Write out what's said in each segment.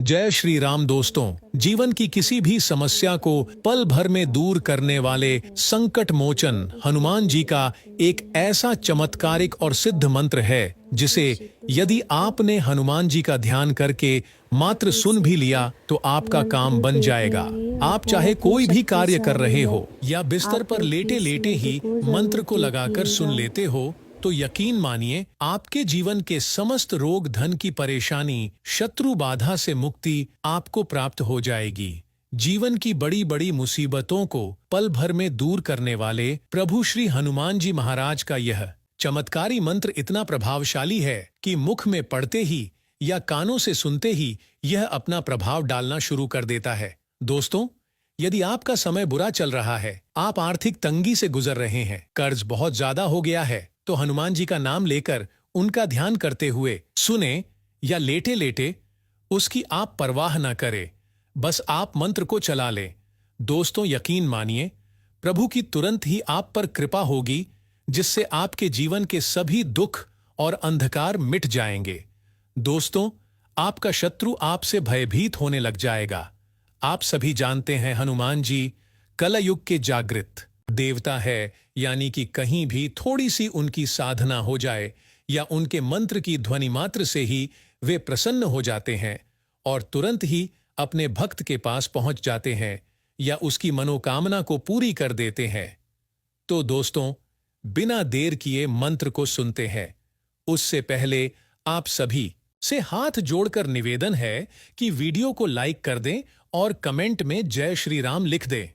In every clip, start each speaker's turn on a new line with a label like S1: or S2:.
S1: जय श्री राम दोस्तों। जीवन की किसी भी समस्या को पल भर में दूर करने वाले संकट मोचन हनुमान जी का एक ऐसा चमत्कारिक और सिद्ध मंत्र है जिसे यदि आपने हनुमान जी का ध्यान करके मात्र सुन भी लिया तो आपका काम बन जाएगा। आप चाहे कोई भी कार्य कर रहे हो या बिस्तर पर लेटे लेटे ही मंत्र को लगाकर सुन लेते हो तो यकीन मानिए आपके जीवन के समस्त रोग धन की परेशानी शत्रु बाधा से मुक्ति आपको प्राप्त हो जाएगी। जीवन की बड़ी बड़ी मुसीबतों को पल भर में दूर करने वाले प्रभु श्री हनुमान जी महाराज का यह चमत्कारी मंत्र इतना प्रभावशाली है कि मुख में पढ़ते ही या कानों से सुनते ही यह अपना प्रभाव डालना शुरू कर देता है। दोस्तों, यदि आपका समय बुरा चल रहा है, आप आर्थिक तंगी से गुजर रहे हैं, कर्ज बहुत ज्यादा हो गया है, तो हनुमान जी का नाम लेकर उनका ध्यान करते हुए सुने या लेटे लेटे उसकी आप परवाह न करें, बस आप मंत्र को चला लें। दोस्तों, यकीन मानिए प्रभु की तुरंत ही आप पर कृपा होगी जिससे आपके जीवन के सभी दुख और अंधकार मिट जाएंगे। दोस्तों, आपका शत्रु आपसे भयभीत होने लग जाएगा। आप सभी जानते हैं हनुमान जी कलयुग के जागृत देवता है, यानी कि कहीं भी थोड़ी सी उनकी साधना हो जाए या उनके मंत्र की ध्वनि मात्र से ही वे प्रसन्न हो जाते हैं और तुरंत ही अपने भक्त के पास पहुंच जाते हैं या उसकी मनोकामना को पूरी कर देते हैं। तो दोस्तों, बिना देर किए मंत्र को सुनते हैं उससे पहले आप सभी से हाथ जोड़कर निवेदन है कि वीडियो को लाइक कर दें और कमेंट में जय श्री राम लिख दें।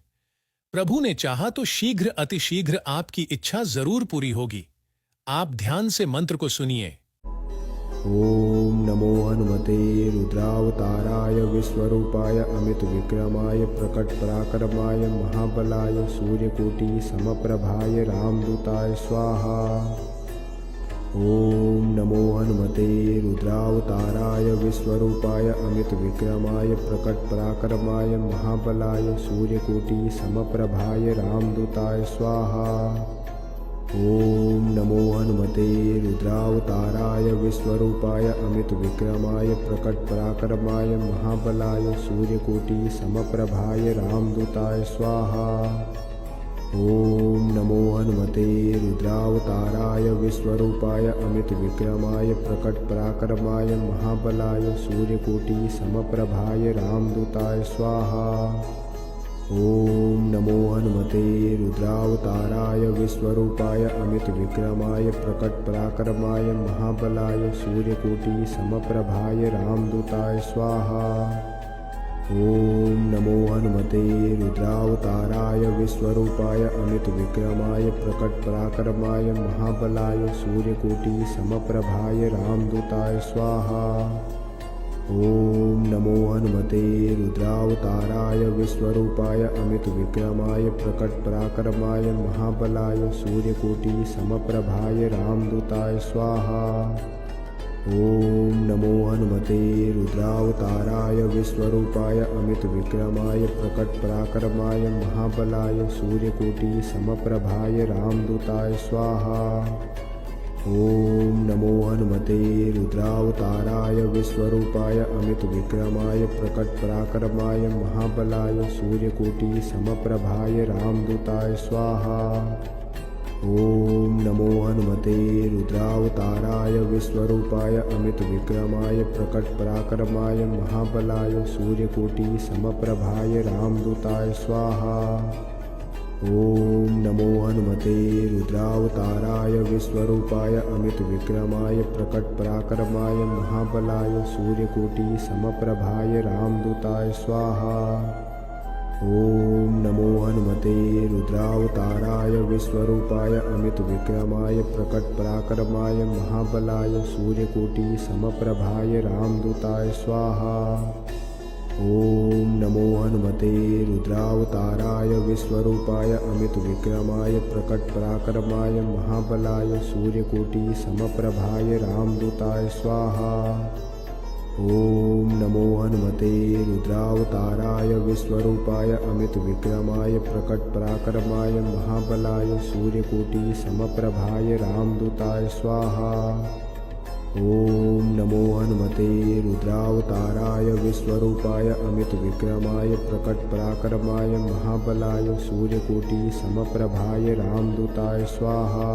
S1: प्रभु ने चाहा तो शीघ्र अतिशीघ्र आपकी इच्छा जरूर पूरी होगी। आप ध्यान से मंत्र को सुनिए।
S2: ओम नमो हनुमते रुद्रावताराय विश्वरूपाय अमित विक्रमाय प्रकट पराक्रमाय महाबलाय सूर्यकोटि समप्रभाय रामदूताय स्वाहा। ओम नमो हनुमते रुद्रावताराय विश्वरूपाय अमित विक्रमाय प्रकट पराक्रमाय महाबलाय सूर्यकोटि समप्रभाय रामदूताय स्वाहा। ओम नमो हनुमते रुद्रावताराय विश्वरूपाय अमित विक्रमाय प्रकट पराक्रमाय महाबलाय सूर्यकोटि समप्रभाय रामदूताय स्वाहा। ओम नमो हनुमते रुद्रावताराय विश्वरूपाय अमित विक्रमाय प्रकट पराक्रमाय महाबलाय सूर्यकोटि समप्रभाय रामदूताय स्वाहा। ओम नमो हनुमते रुद्रावताराय विश्वरूपाय अमित विक्रमाय प्रकट पराक्रमाय महाबलाय सूर्यकोटि समप्रभाय रामदूताय स्वाहा। ओम नमो हनुमते रुद्रावताराय विश्वरूपाय अमित विक्रमाय प्रकट पराक्रमाय महाबलाय सूर्यकोटि समप्रभाय रामदूताय स्वाहा। ओम नमो हनुमते रुद्रावताराय विश्वरूपाय अमित विक्रमाय प्रकट पराक्रमाय महाबलाय सूर्यकोटि समप्रभाय रामदूताय स्वाहा। ओम नमो हनुमते रुद्रावताराय विश्वरूपाय अमित विक्रमाय प्रकट पराक्रमाय महाबलाय सूर्यकोटि समप्रभाय रामदूताय स्वाहा। ओम नमो हनुमते रुद्रावताराय विश्वरूपाय अमित विक्रमाय प्रकट पराक्रमाय महाबलाय सूर्यकोटि समप्रभाय रामदूताय स्वाहा। ओम नमो हनुमते रुद्रावताराय विश्वरूपाय अमित विक्रमाय प्रकट पराक्रमाय महाबलाय सूर्यकोटि समप्रभाय रामदूताय स्वाहा। ओम नमो हनुमते रुद्रावताराय विश्वरूपाय अमित विक्रमाय प्रकट पराक्रमाय महाबलाय सूर्यकोटि समप्रभाय रामदूताय स्वाहा। ओम नमो हनुमते रुद्रावताराय विश्वरूपाय अमित विक्रमाय प्रकट पराक्रमाय महाबलाय सूर्यकोटि समप्रभाय रामदूताय स्वाहा। ओम नमो हनुमते रुद्रावताराय विश्वरूपाय अमित विक्रमाय प्रकट पराक्रमाय महाबलाय सूर्यकोटि समप्रभाय रामदूताय स्वाहा। ओम नमो हनुमते रुद्रावताराय विश्वरूपाय अमित विक्रमाय प्रकट पराक्रमाय महाबलाय सूर्यकोटि समप्रभाय रामदूताय स्वाहा। ॐ नमो हनुमते रुद्रावताराय विश्वरूपाय अमितविक्रमाय प्रकटपराक्रमाय महाबलाय सूर्यकोटिसमप्रभाय रामदूताय स्वाहा।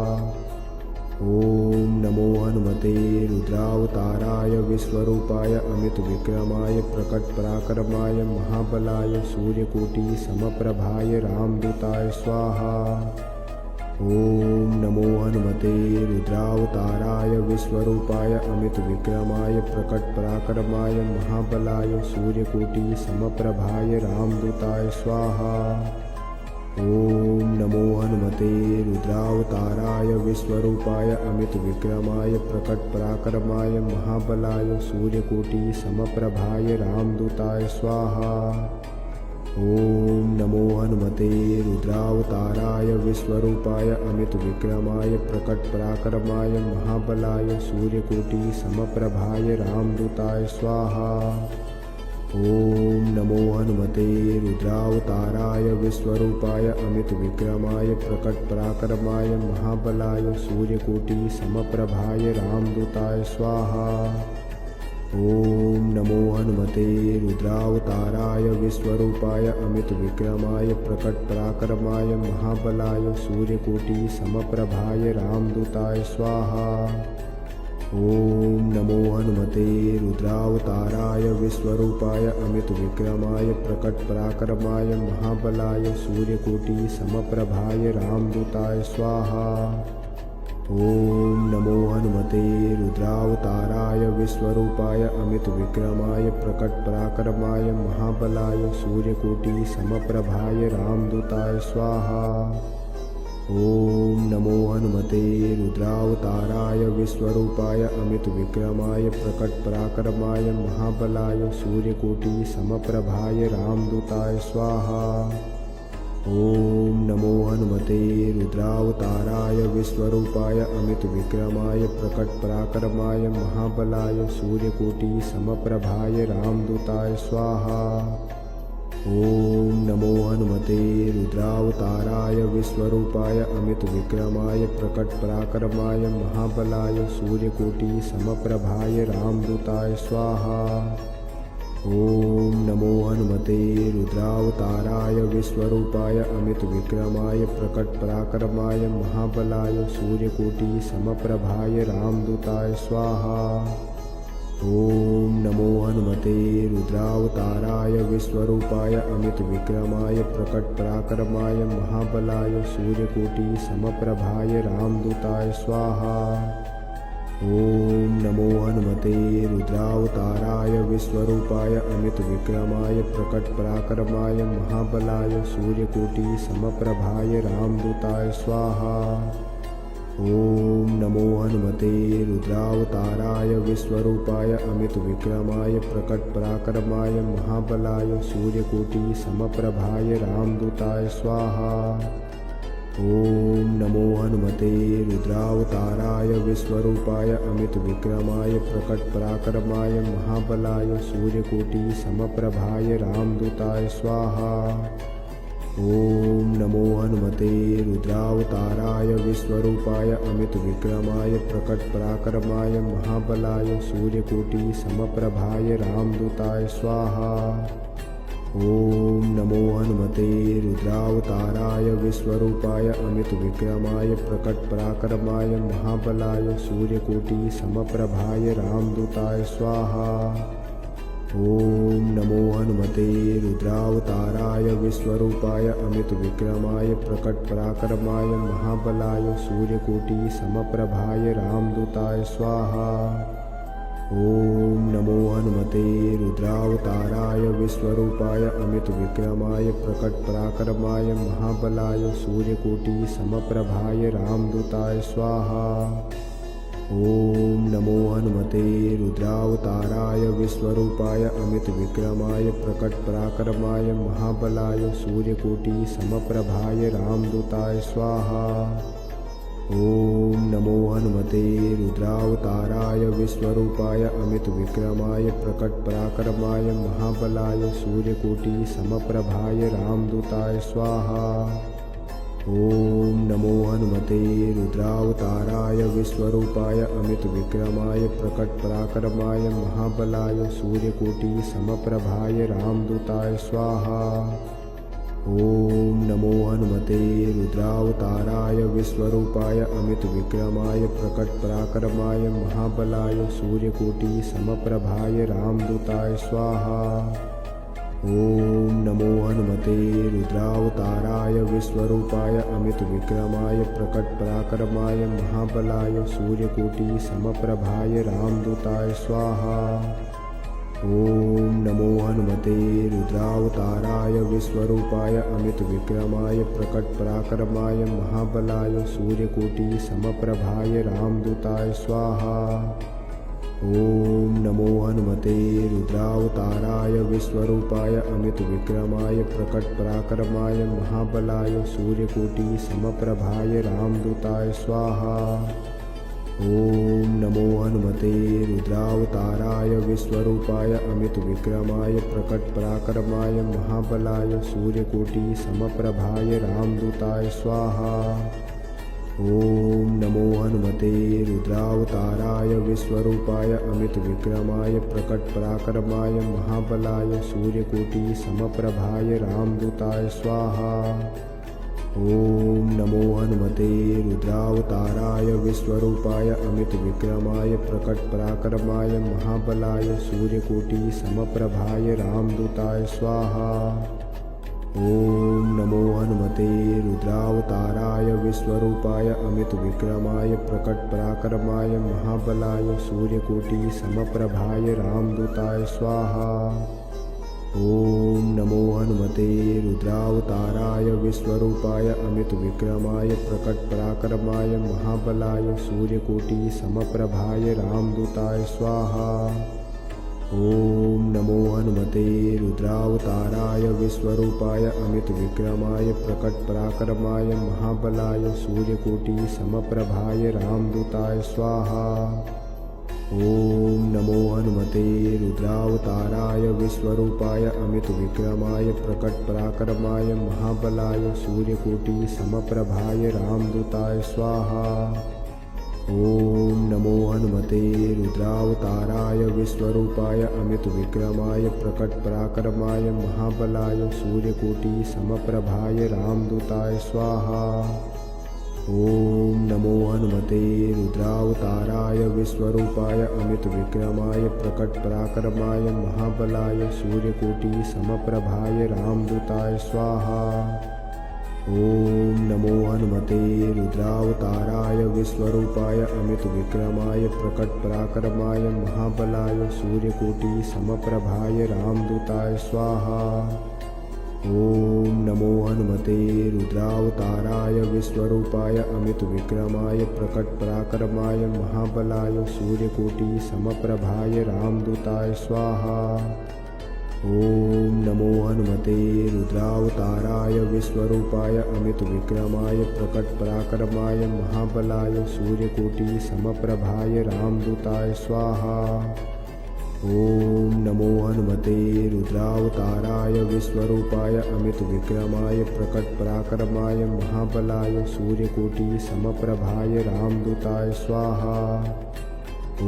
S2: ॐ नमो हनुमते रुद्रावताराय विश्वरूपाय अमितविक्रमाय प्रकटपराक्रमाय महाबलाय सूर्यकोटिसमप्रभाय रामदूताय स्वाहा। ॐ नमो हनुमते रुद्रावताराय विश्वरूपाय अमितविक्रमाय प्रकटपराक्रमाय महाबलाय सूर्यकोटिसमप्रभाय रामदूताय स्वाहा। ॐ नमो हनुमते रुद्रावताराय विश्वरूपाय अमितविक्रमाय प्रकटपराक्रमाय महाबलाय सूर्यकोटिसमप्रभाय रामदूताय स्वाहा। ॐ नमो हनुमते रुद्रावताराय विश्वरूपाय अमितविक्रमाय प्रकटपराक्रमाय महाबलाय सूर्यकोटिसमप्रभाय रामदूताय स्वाहा। ॐ नमो हनुमते रुद्रावताराय विश्वरूपाय अमितविक्रमाय प्रकटपराक्रमाय महाबलाय सूर्यकोटिसमप्रभाय रामदूताय स्वाहा। ॐ नमो हनुमते रुद्रावताराय विश्वरूपाय अमितविक्रमाय प्रकटपराक्रमाय महाबलाय सूर्यकोटिसमप्रभाय रामदूताय स्वाहा। ॐ नमो हनुमते रुद्रावताराय विश्वरूपाय अमितविक्रमाय प्रकटपराक्रमाय महाबलाय सूर्यकोटिसमप्रभाय रामदूताय स्वाहा। ॐ नमो हनुमते रुद्रावताराय विश्वरूपाय अमितविक्रमाय प्रकटपराक्रमाय महाबलाय सूर्यकोटिसमप्रभाय रामदूताय स्वाहा। ॐ नमो हनुमते रुद्रावताराय विश्वरूपाय अमितविक्रमाय प्रकटपराक्रमाय महाबलाय सूर्यकोटिसमप्रभाय रामदूताय स्वाहा। ॐ नमो हनुमते रुद्रावताराय विश्वरूपाय अमितविक्रमाय प्रकटपराक्रमाय महाबलाय सूर्यकोटिसमप्रभाय रामदूताय स्वाहा। ॐ नमो हनुमते रुद्रावताराय विश्वरूपाय अमितविक्रमाय प्रकटपराक्रमाय महाबलाय सूर्यकोटिसमप्रभाय रामदूताय स्वाहा। ॐ नमो हनुमते रुद्रावताराय विश्वरूपाय अमितविक्रमाय प्रकटपराक्रमाय महाबलाय सूर्यकोटिसमप्रभाय रामदूताय स्वाहा। ॐ नमो हनुमते रुद्रावताराय विश्वरूपाय अमितविक्रमाय प्रकटपराक्रमाय महाबलाय सूर्यकोटिसमप्रभाय रामदूताय स्वाहा। ॐ नमो हनुमते रुद्रावताराय विश्वरूपाय अमितविक्रमाय प्रकटपराक्रमाय महाबलाय सूर्यकोटिसमप्रभाय रामदूताय स्वाहा। ॐ नमो हनुमते रुद्रावताराय विश्वरूपाय अमितविक्रमाय प्रकटपराक्रमाय महाबलाय सूर्यकोटिसमप्रभाय रामदूताय स्वाहा। ॐ नमो हनुमते रुद्रावताराय विश्वरूपाय अमितविक्रमाय प्रकटपराक्रमाय महाबलाय सूर्यकोटिसमप्रभाय रामदूताय स्वाहा। ॐ नमो हनुमते रुद्रावताराय विश्वरूपाय अमितविक्रमाय प्रकटपराक्रमाय महाबलाय सूर्यकोटिसमप्रभाय रामदूताय स्वाहा। ॐ नमो हनुमते रुद्रावताराय विश्वरूपाय अमितविक्रमाय प्रकटपराक्रमाय महाबलाय सूर्यकोटिसमप्रभाय रामदूताय स्वाहा। ॐ नमो हनुमते रुद्रावताराय विश्वरूपाय अमितविक्रमाय प्रकटपराक्रमाय महाबलाय सूर्यकोटिसमप्रभाय रामदूताय स्वाहा। ॐ नमो हनुमते रुद्रावताराय विश्वरूपाय अमितविक्रमाय प्रकटपराक्रमाय महाबलाय सूर्यकोटिसमप्रभाय रामदूताय स्वाहा। ॐ नमो हनुमते रुद्रावताराय विश्वरूपाय अमितविक्रमाय प्रकटपराक्रमाय महाबलाय सूर्यकोटिसमप्रभाय रामदूताय स्वाहा। ॐ नमो हनुमते रुद्रावताराय विश्वरूपाय अमितविक्रमाय प्रकटपराक्रमाय महाबलाय सूर्यकोटिसमप्रभाय रामदूताय स्वाहा। ॐ नमो हनुमते रुद्रावताराय विश्वरूपाय अमितविक्रमाय प्रकटपराक्रमाय महाबलाय सूर्यकोटिसमप्रभाय रामदूताय स्वाहा। ॐ नमो हनुमते रुद्रावताराय विश्वरूपाय अमितविक्रमाय प्रकटपराक्रमाय महाबलाय सूर्यकोटिसमप्रभाय रामदूताय स्वाहा। ॐ नमो हनुमते रुद्रावताराय विश्वरूपाय अमितविक्रमाय प्रकटपराक्रमाय महाबलाय सूर्यकोटिसमप्रभाय रामदूताय स्वाहा। ॐ नमो हनुमते रुद्रावताराय विश्वरूपाय अमितविक्रमाय प्रकटपराक्रमाय महाबलाय सूर्यकोटिसमप्रभाय रामदूताय स्वाहा। ॐ नमो हनुमते रुद्रावताराय विश्वरूपाय अमितविक्रमाय प्रकटपराक्रमाय महाबलाय सूर्यकोटिसमप्रभाय रामदूताय स्वाहा। ॐ नमो हनुमते रुद्रावताराय विश्वरूपाय अमितविक्रमाय प्रकटपराक्रमाय महाबलाय सूर्यकोटिसमप्रभाय रामदूताय स्वाहा। ॐ नमो हनुमते रुद्रावताराय विश्वरूपाय अमितविक्रमाय प्रकटपराक्रमाय महाबलाय सूर्यकोटिसमप्रभाय रामदूताय स्वाहा। ॐ नमो हनुमते रुद्रावताराय विश्वरूपाय अमितविक्रमाय प्रकटपराक्रमाय महाबलाय सूर्यकोटिसमप्रभाय रामदूताय स्वाहा। ॐ नमो हनुमते रुद्रावताराय विश्वरूपाय अमितविक्रमाय प्रकटपराक्रमाय महाबलाय सूर्यकोटिसमप्रभाय रामदूताय स्वाहा। ॐ नमो हनुमते रुद्रावताराय विश्वरूपाय अमितविक्रमाय प्रकटपराक्रमाय महाबलाय सूर्यकोटिसमप्रभाय रामदूताय स्वाहा। ॐ नमो हनुमते रुद्रावताराय विश्वरूपाय अमितविक्रमाय प्रकटपराक्रमाय महाबलाय सूर्यकोटिसमप्रभाय रामदूताय स्वाहा। ॐ नमो हनुमते रुद्रावताराय विश्वरूपाय अमितविक्रमाय प्रकटपराक्रमाय महाबलाय सूर्यकोटिसमप्रभाय रामदूताय स्वाहा। ॐ नमो हनुमते रुद्रावताराय विश्वरूपाय अमितविक्रमाय प्रकटपराक्रमाय महाबलाय सूर्यकोटिसमप्रभाय रामदूताय स्वाहा। ॐ नमो हनुमते रुद्रावताराय विश्वरूपाय अमितविक्रमाय प्रकटपराक्रमाय महाबलाय सूर्यकोटिसमप्रभाय रामदूताय स्वाहा। ॐ नमो हनुमते रुद्रावताराय विश्वरूपाय अमितविक्रमाय प्रकटपराक्रमाय महाबलाय सूर्यकोटिसमप्रभाय रामदूताय स्वाहा। ॐ नमो हनुमते रुद्रावताराय विश्वरूपाय अमितविक्रमाय प्रकटपराक्रमाय महाबलाय सूर्यकोटिसमप्रभाय रामदूताय स्वाहा। ॐ नमो हनुमते रुद्रावताराय विश्वरूपाय अमितविक्रमाय प्रकटपराक्रमाय महाबलाय सूर्यकोटिसमप्रभाय रामदूताय स्वाहा। ॐ नमो हनुमते रुद्रावताराय विश्वरूपाय अमितविक्रमाय प्रकटपराक्रमाय महाबलाय सूर्यकोटिसमप्रभाय रामदूताय स्वाहा। ॐ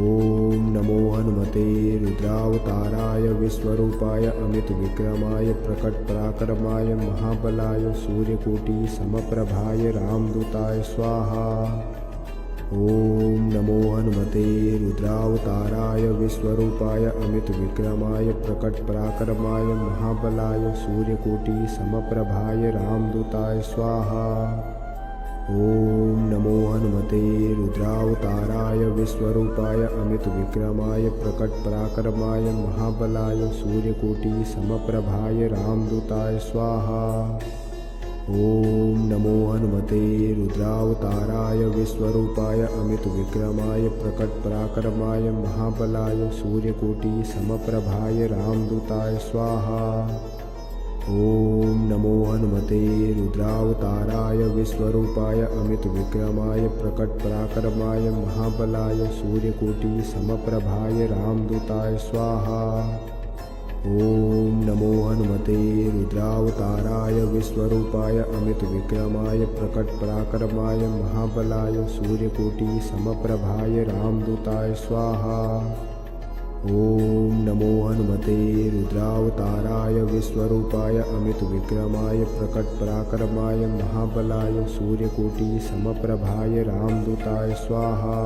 S2: नमो हनुमते रुद्रावताराय विश्वरूपाय अमितविक्रमाय प्रकटपराक्रमाय महाबलाय सूर्यकोटिसमप्रभाय रामदूताय स्वाहा। ॐ नमो हनुमते रुद्रावताराय विश्वरूपाय अमितविक्रमाय प्रकटपराक्रमाय महाबलाय सूर्यकोटिसमप्रभाय रामदूताय स्वाहा। ॐ नमो हनुमते रुद्रावताराय विश्वरूपाय अमितविक्रमाय प्रकटपराक्रमाय महाबलाय सूर्यकोटिसमप्रभाय रामदूताय स्वाहा। ॐ नमो हनुमते रुद्रावताराय विश्वरूपाय अमितविक्रमाय प्रकटपराक्रमाय महाबलाय सूर्यकोटिसमप्रभाय रामदूताय स्वाहा। ॐ नमो हनुमते रुद्रावताराय विश्वरूपाय अमितविक्रमाय प्रकटपराक्रमाय महाबलाय सूर्यकोटिसमप्रभाय रामदूताय स्वाहा। ॐ नमो हनुमते रुद्रावताराय विश्वरूपाय अमितविक्रमाय प्रकटपराक्रमाय महाबलाय सूर्यकोटिसमप्रभाय रामदूताय स्वाहा। ॐ नमो हनुमते रुद्रावताराय विश्वरूपाय अमितविक्रमाय प्रकटपराक्रमाय महाबलाय सूर्यकोटिसमप्रभाय रामदूताय स्वाहा।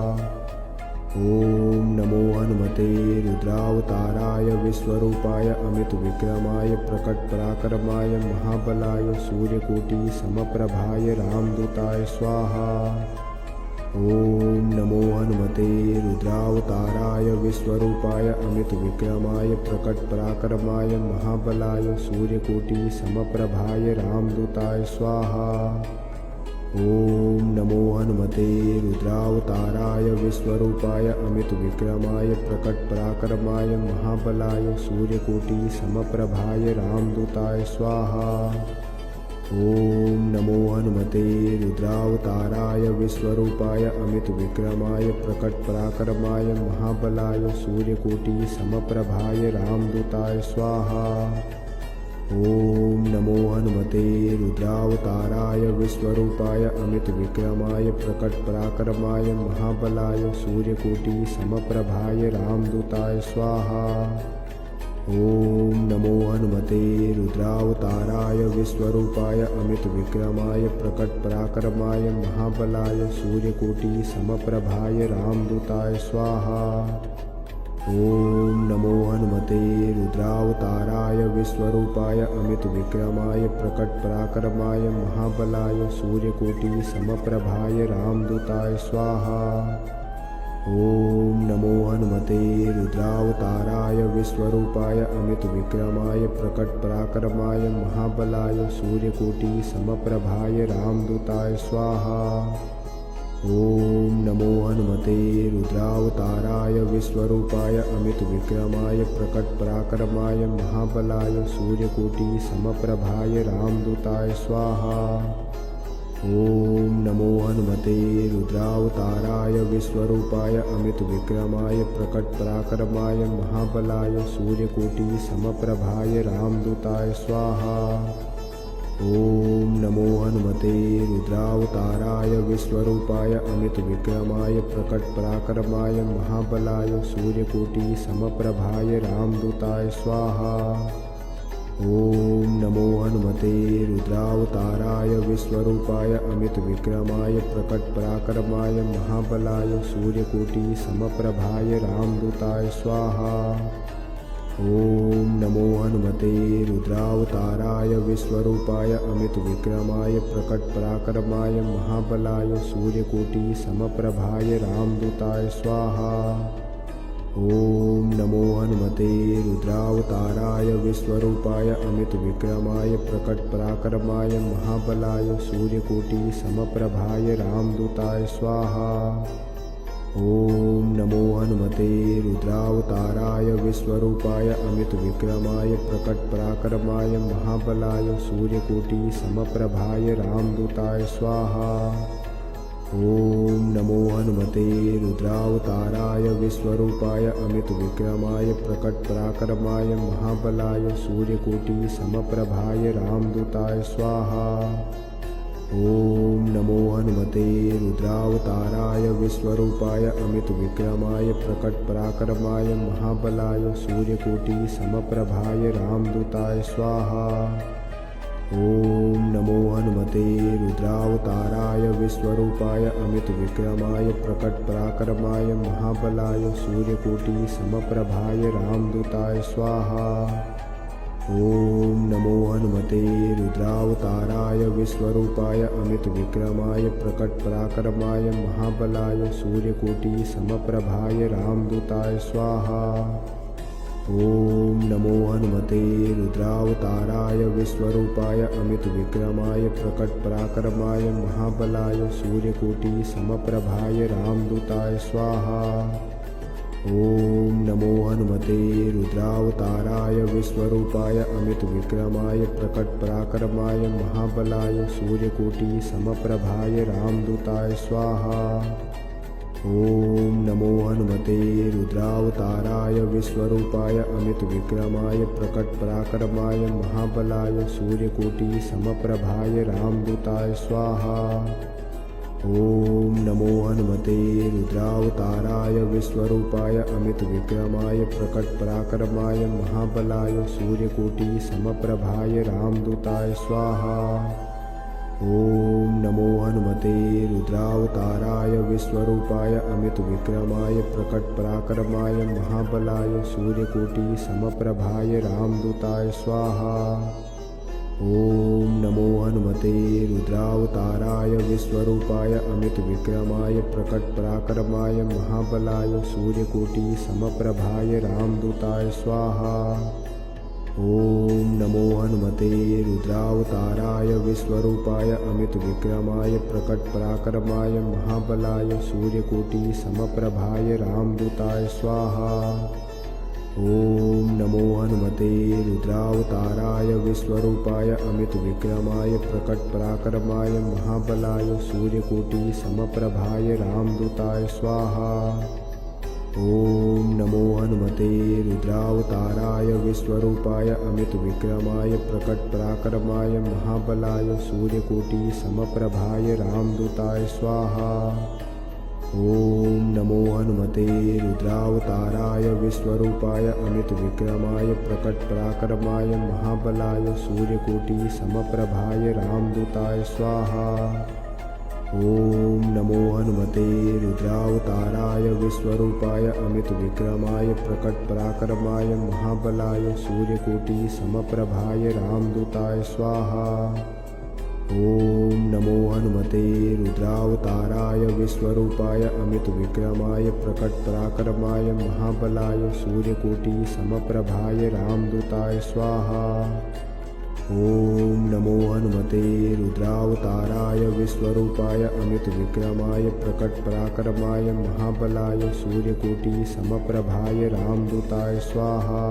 S2: ॐ नमो हनुमते रुद्रावताराय विश्वरूपाय अमितविक्रमाय प्रकटपराक्रमाय महाबलाय सूर्यकोटिसमप्रभाय रामदूताय स्वाहा। ॐ नमो हनुमते रुद्रावताराय विश्वरूपाय अमितविक्रमाय प्रकटपराक्रमाय महाबलाय सूर्यकोटिसमप्रभाय रामदूताय स्वाहा। ॐ नमो हनुमते रुद्रावताराय विश्वरूपाय अमितविक्रमाय प्रकटपराक्रमाय महाबलाय सूर्यकोटिसमप्रभाय रामदूताय स्वाहा। ॐ नमो हनुमते रुद्रावताराय विश्वरूपाय अमितविक्रमाय प्रकटपराक्रमाय महाबलाय सूर्यकोटिसमप्रभाय रामदूताय स्वाहा। ॐ नमो हनुमते रुद्रावताराय विश्वरूपाय अमितविक्रमाय प्रकटपराक्रमाय महाबलाय सूर्यकोटिसमप्रभाय रामदूताय स्वाहा। ॐ नमो हनुमते रुद्रावताराय विश्वरूपाय अमितविक्रमाय प्रकटपराक्रमाय महाबलाय सूर्यकोटिसमप्रभाय रामदूताय स्वाहा। ॐ नमो हनुमते रुद्रावताराय विश्वरूपाय अमितविक्रमाय प्रकटपराक्रमाय महाबलाय सूर्यकोटिसमप्रभाय रामदूताय स्वाहा। ॐ नमो हनुमते रुद्रावताराय विश्वरूपाय अमितविक्रमाय प्रकटपराक्रमाय महाबलाय सूर्यकोटिसमप्रभाय रामदूताय स्वाहा। ॐ नमो हनुमते रुद्रावताराय विश्वरूपाय अमितविक्रमाय प्रकटपराक्रमाय महाबलाय सूर्यकोटिसमप्रभाय रामदूताय स्वाहा। ॐ नमो हनुमते रुद्रावताराय विश्वरूपाय अमितविक्रमाय प्रकटपराक्रमाय महाबलाय सूर्यकोटिसमप्रभाय रामदूताय स्वाहा। ॐ नमो हनुमते रुद्रावताराय विश्वरूपाय अमितविक्रमाय प्रकटपराक्रमाय महाबलाय सूर्यकोटिसमप्रभाय रामदूताय स्वाहा। ॐ नमो हनुमते रुद्रावताराय विश्वरूपाय अमितविक्रमाय प्रकटपराक्रमाय महाबलाय सूर्यकोटिसमप्रभाय रामदूताय स्वाहा। ॐ नमो हनुमते रुद्रावताराय विश्वरूपाय अमितविक्रमाय प्रकटपराक्रमाय महाबलाय सूर्यकोटिसमप्रभाय रामदूताय स्वाहा। ॐ नमो हनुमते रुद्रावताराय विश्वरूपाय अमितविक्रमाय प्रकटपराक्रमाय महाबलाय सूर्यकोटिसमप्रभाय रामदूताय स्वाहा। ॐ नमो हनुमते रुद्रावताराय विश्वरूपाय अमितविक्रमाय प्रकटपराक्रमाय महाबलाय सूर्यकोटिसमप्रभाय रामदूताय स्वाहा। ॐ नमो हनुमते रुद्रावताराय विश्वरूपाय अमितविक्रमाय प्रकटपराक्रमाय महाबलाय सूर्यकोटिसमप्रभाय रामदूताय स्वाहा। ॐ नमो हनुमते रुद्रावताराय विश्वरूपाय अमितविक्रमाय प्रकटपराक्रमाय महाबलाय सूर्यकोटिसमप्रभाय रामदूताय स्वाहा। ॐ नमो हनुमते रुद्रावताराय विश्वरूपाय अमितविक्रमाय प्रकटपराक्रमाय महाबलाय सूर्यकोटिसमप्रभाय रामदूताय स्वाहा। ॐ नमो हनुमते रुद्रावताराय विश्वरूपाय अमितविक्रमाय प्रकटपराक्रमाय महाबलाय सूर्यकोटिसमप्रभाय रामदूताय स्वाहा। ॐ नमो हनुमते रुद्रावताराय विश्वरूपाय अमितविक्रमाय प्रकटपराक्रमाय महाबलाय सूर्यकोटिसमप्रभाय रामदूताय स्वाहा। ॐ नमो हनुमते रुद्रावताराय विश्वरूपाय अमितविक्रमाय प्रकटपराक्रमाय महाबलाय सूर्यकोटिसमप्रभाय रामदूताय स्वाहा। ॐ नमो हनुमते रुद्रावताराय विश्वरूपाय अमितविक्रमाय प्रकटपराक्रमाय महाबलाय सूर्यकोटि समप्रभाय रामदूताय स्वाहा। ॐ नमो हनुमते रुद्रावताराय विश्वरूपाय अमितविक्रमाय प्रकटपराक्रमाय महाबलाय सूर्यकोटि समप्रभाय रामदूताय स्वाहा। ॐ नमो हनुमते रुद्रावताराय विश्वरूपाय अमितविक्रमाय प्रकटपराक्रमाय महाबलाय सूर्यकोटि समप्रभाय रामदूताय स्वाहा। ॐ नमो हनुमते रुद्रावताराय विश्वरूपाय अमितविक्रमाय प्रकटपराक्रमाय महाबलाय सूर्यकोटि समप्रभाय रामदूताय स्वाहा। ॐ नमो हनुमते रुद्रावताराय विश्वरूपाय अमितविक्रमाय प्रकटपराक्रमाय महाबलाय सूर्यकोटि समप्रभाय रामदूताय स्वाहा। ॐ नमो हनुमते रुद्रावताराय विश्वरूपाय अमितविक्रमाय प्रकटपराक्रमाय महाबलाय सूर्यकोटि समप्रभाय रामदूताय स्वाहा। ॐ नमो हनुमते रुद्रावताराय विश्वरूपाय अमितविक्रमाय प्रकटपराक्रमाय महाबलाय सूर्यकोटि समप्रभाय रामदूताय स्वाहा। ॐ नमो हनुमते रुद्रावताराय विश्वरूपाय अमितविक्रमाय प्रकटपराक्रमाय महाबलाय सूर्यकोटि समप्रभाय रामदूताय स्वाहा। ॐ नमो हनुमते रुद्रावताराय विश्वरूपाय अमितविक्रमाय प्रकटपराक्रमाय महाबलाय सूर्यकोटि समप्रभाय रामदूताय स्वाहा। ॐ नमो हनुमते रुद्रावताराय विश्वरूपाय अमितविक्रमाय प्रकटपराक्रमाय महाबलाय सूर्यकोटि समप्रभाय रामदूताय स्वाहा। ॐ नमो हनुमते रुद्रावताराय विश्वरूपाय अमितविक्रमाय प्रकटपराक्रमाय महाबलाय सूर्यकोटि समप्रभाय रामदूताय स्वाहा।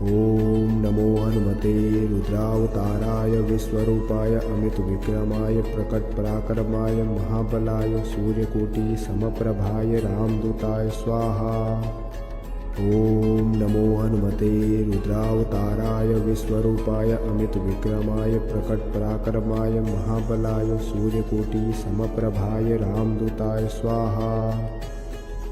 S2: ॐ नमो हनुमते रुद्रावताराय विश्वरूपाय अमितविक्रमाय प्रकटपराक्रमाय महाबलाय सूर्यकोटि समप्रभाय रामदूताय स्वाहा। ॐ नमो हनुमते रुद्रावताराय विश्वरूपाय अमितविक्रमाय प्रकटपराक्रमाय महाबलाय सूर्यकोटि समप्रभाय रामदूताय स्वाहा।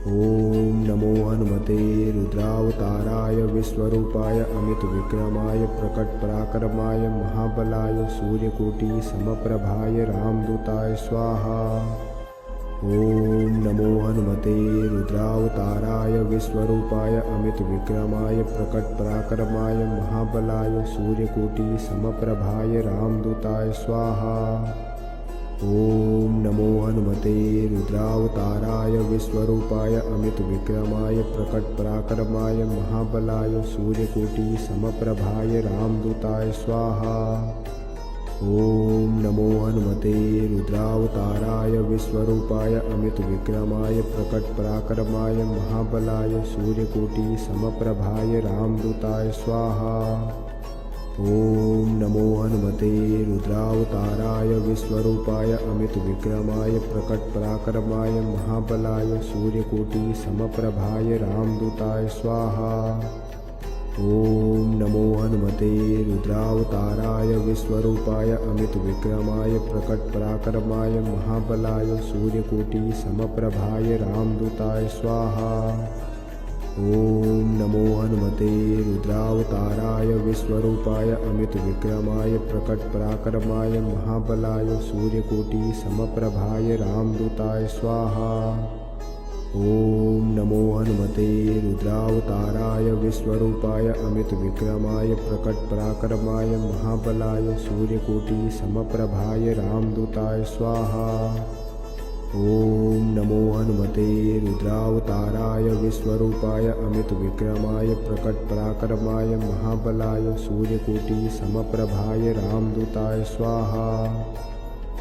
S2: ॐ नमो हनुमते रुद्रावताराय विश्वरूपाय अमितविक्रमाय प्रकटपराक्रमाय महाबलाय सूर्यकोटि समप्रभाय रामदूताय स्वाहा। ॐ नमो हनुमते रुद्रावताराय विश्वरूपाय अमितविक्रमाय प्रकटपराक्रमाय महाबलाय सूर्यकोटि समप्रभाय रामदूताय स्वाहा। ॐ नमो हनुमते रुद्रावताराय विश्वरूपाय अमितविक्रमाय प्रकटपराक्रमाय महाबलाय सूर्यकोटि समप्रभाय रामदूताय स्वाहा। ॐ नमो हनुमते रुद्रावताराय विश्वरूपाय अमितविक्रमाय प्रकटपराक्रमाय महाबलाय सूर्यकोटि समप्रभाय रामदूताय स्वाहा। ॐ नमो हनुमते रुद्रावताराय विश्वरूपाय अमितविक्रमाय प्रकटपराक्रमाय महाबलाय सूर्यकोटि समप्रभाय रामदूताय स्वाहा। ॐ नमो हनुमते रुद्रावताराय विश्वरूपाय अमितविक्रमाय प्रकटपराक्रमाय महाबलाय सूर्यकोटि समप्रभाय रामदूताय स्वाहा। ॐ नमो हनुमते रुद्रावताराय विश्वरूपाय अमितविक्रमाय प्रकटपराक्रमाय महाबलाय सूर्यकोटि समप्रभाय रामदूताय स्वाहा। ॐ नमो हनुमते रुद्रावताराय विश्वरूपाय अमितविक्रमाय प्रकटपराक्रमाय महाबलाय सूर्यकोटि समप्रभाय रामदूताय स्वाहा। ॐ नमो हनुमते रुद्रावताराय विश्वरूपाय अमितविक्रमाय प्रकटपराक्रमाय महाबलाय सूर्यकोटि समप्रभाय रामदूताय स्वाहा।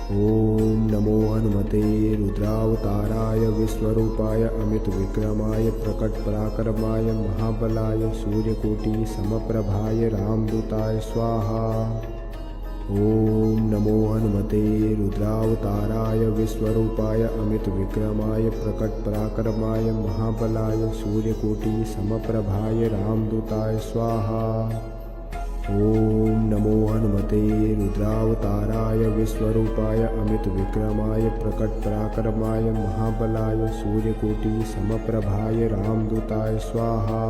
S2: ॐ नमो हनुमते रुद्रावताराय विश्वरूपाय अमितविक्रमाय प्रकटपराक्रमाय महाबलाय सूर्यकोटि समप्रभाय रामदूताय स्वाहा। ॐ नमो हनुमते रुद्रावताराय विश्वरूपाय अमितविक्रमाय प्रकटपराक्रमाय महाबलाय सूर्यकोटिसमप्रभाय रामदूताय स्वाहा। ॐ नमो हनुमते रुद्रावताराय विश्वरूपाय अमितविक्रमाय प्रकटपराक्रमाय महाबलाय सूर्यकोटिसमप्रभाय रामदूताय स्वाहा।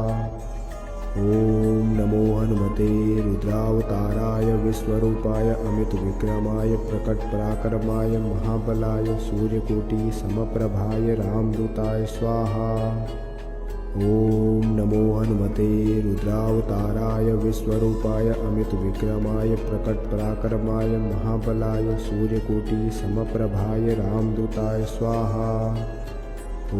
S2: ॐ नमो हनुमते रुद्रावताराय विश्वरूपाय अमितविक्रमाय प्रकटपराक्रमाय महाबलाय सूर्यकोटिसमप्रभाय रामदूताय स्वाहा। ॐ नमो हनुमते रुद्रावताराय विश्वरूपाय अमितविक्रमाय प्रकटपराक्रमाय महाबलाय सूर्यकोटिसमप्रभाय रामदूताय स्वाहा। ॐ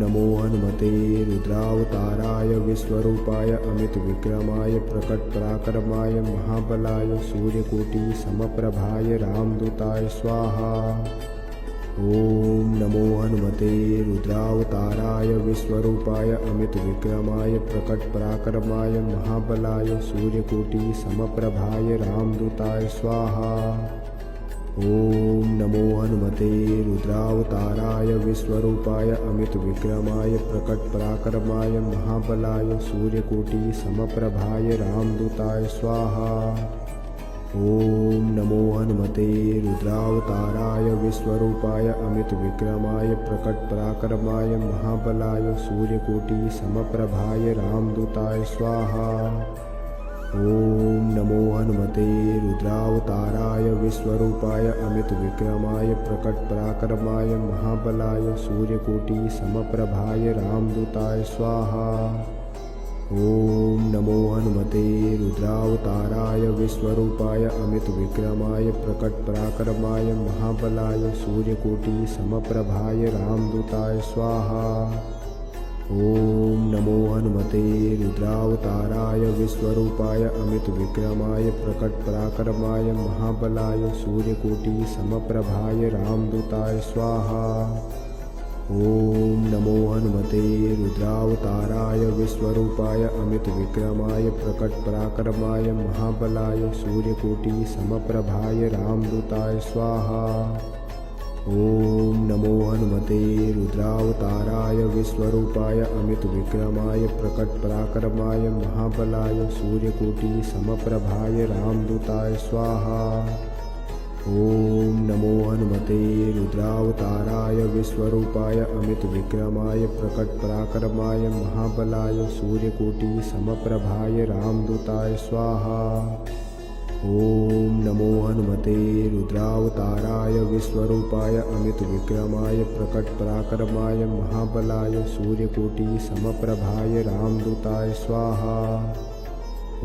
S2: नमो हनुमते रुद्रावताराय विश्वरूपाय अमितविक्रमाय प्रकटपराक्रमाय महाबलाय सूर्यकोटिसमप्रभाय रामदूताय स्वाहा। ॐ नमो हनुमते रुद्रावताराय विश्वरूपाय अमितविक्रमाय प्रकटपराक्रमाय महाबलाय सूर्यकोटिसमप्रभाय रामदूताय स्वाहा। ॐ नमो हनुमते रुद्रावताराय विश्वरूपाय अमितविक्रमाय प्रकटपराक्रमाय महाबलाय सूर्यकोटिसमप्रभाय रामदूताय स्वाहा। ॐ नमो हनुमते रुद्रावताराय विश्वरूपाय अमितविक्रमाय प्रकटपराक्रमाय महाबलाय सूर्यकोटिसमप्रभाय रामदूताय स्वाहा। ॐ नमो हनुमते रुद्रावताराय विश्वरूपाय अमितविक्रमाय प्रकटपराक्रमाय महाबलाय सूर्यकोटिसमप्रभाय रामदूताय स्वाहा। ॐ नमो हनुमते रुद्रावताराय विश्वरूपाय अमितविक्रमाय प्रकटपराक्रमाय महाबलाय सूर्यकोटिसमप्रभाय रामदूताय स्वाहा। ॐ नमो हनुमते रुद्रावताराय विश्वरूपाय अमितविक्रमाय प्रकटपराक्रमाय महाबलाय सूर्यकोटिसमप्रभाय रामदूताय स्वाहा। ॐ नमो हनुमते रुद्रावताराय विश्वरूपाय अमितविक्रमाय प्रकटपराक्रमाय महाबलाय सूर्यकोटिसमप्रभाय रामदूताय स्वाहा। ॐ नमो हनुमते रुद्रावताराय विश्वरूपाय अमितविक्रमाय प्रकटपराक्रमाय महाबलाय सूर्यकोटिसमप्रभाय रामदूताय स्वाहा। ॐ नमो हनुमते रुद्रावताराय विश्वरूपाय अमितविक्रमाय प्रकटपराक्रमाय महाबलाय सूर्यकोटिसमप्रभाय रामदूताय स्वाहा। ॐ नमो हनुमते रुद्रावताराय विश्वरूपाय अमितविक्रमाय प्रकटपराक्रमाय महाबलाय सूर्यकोटिसमप्रभाय रामदूताय स्वाहा। ॐ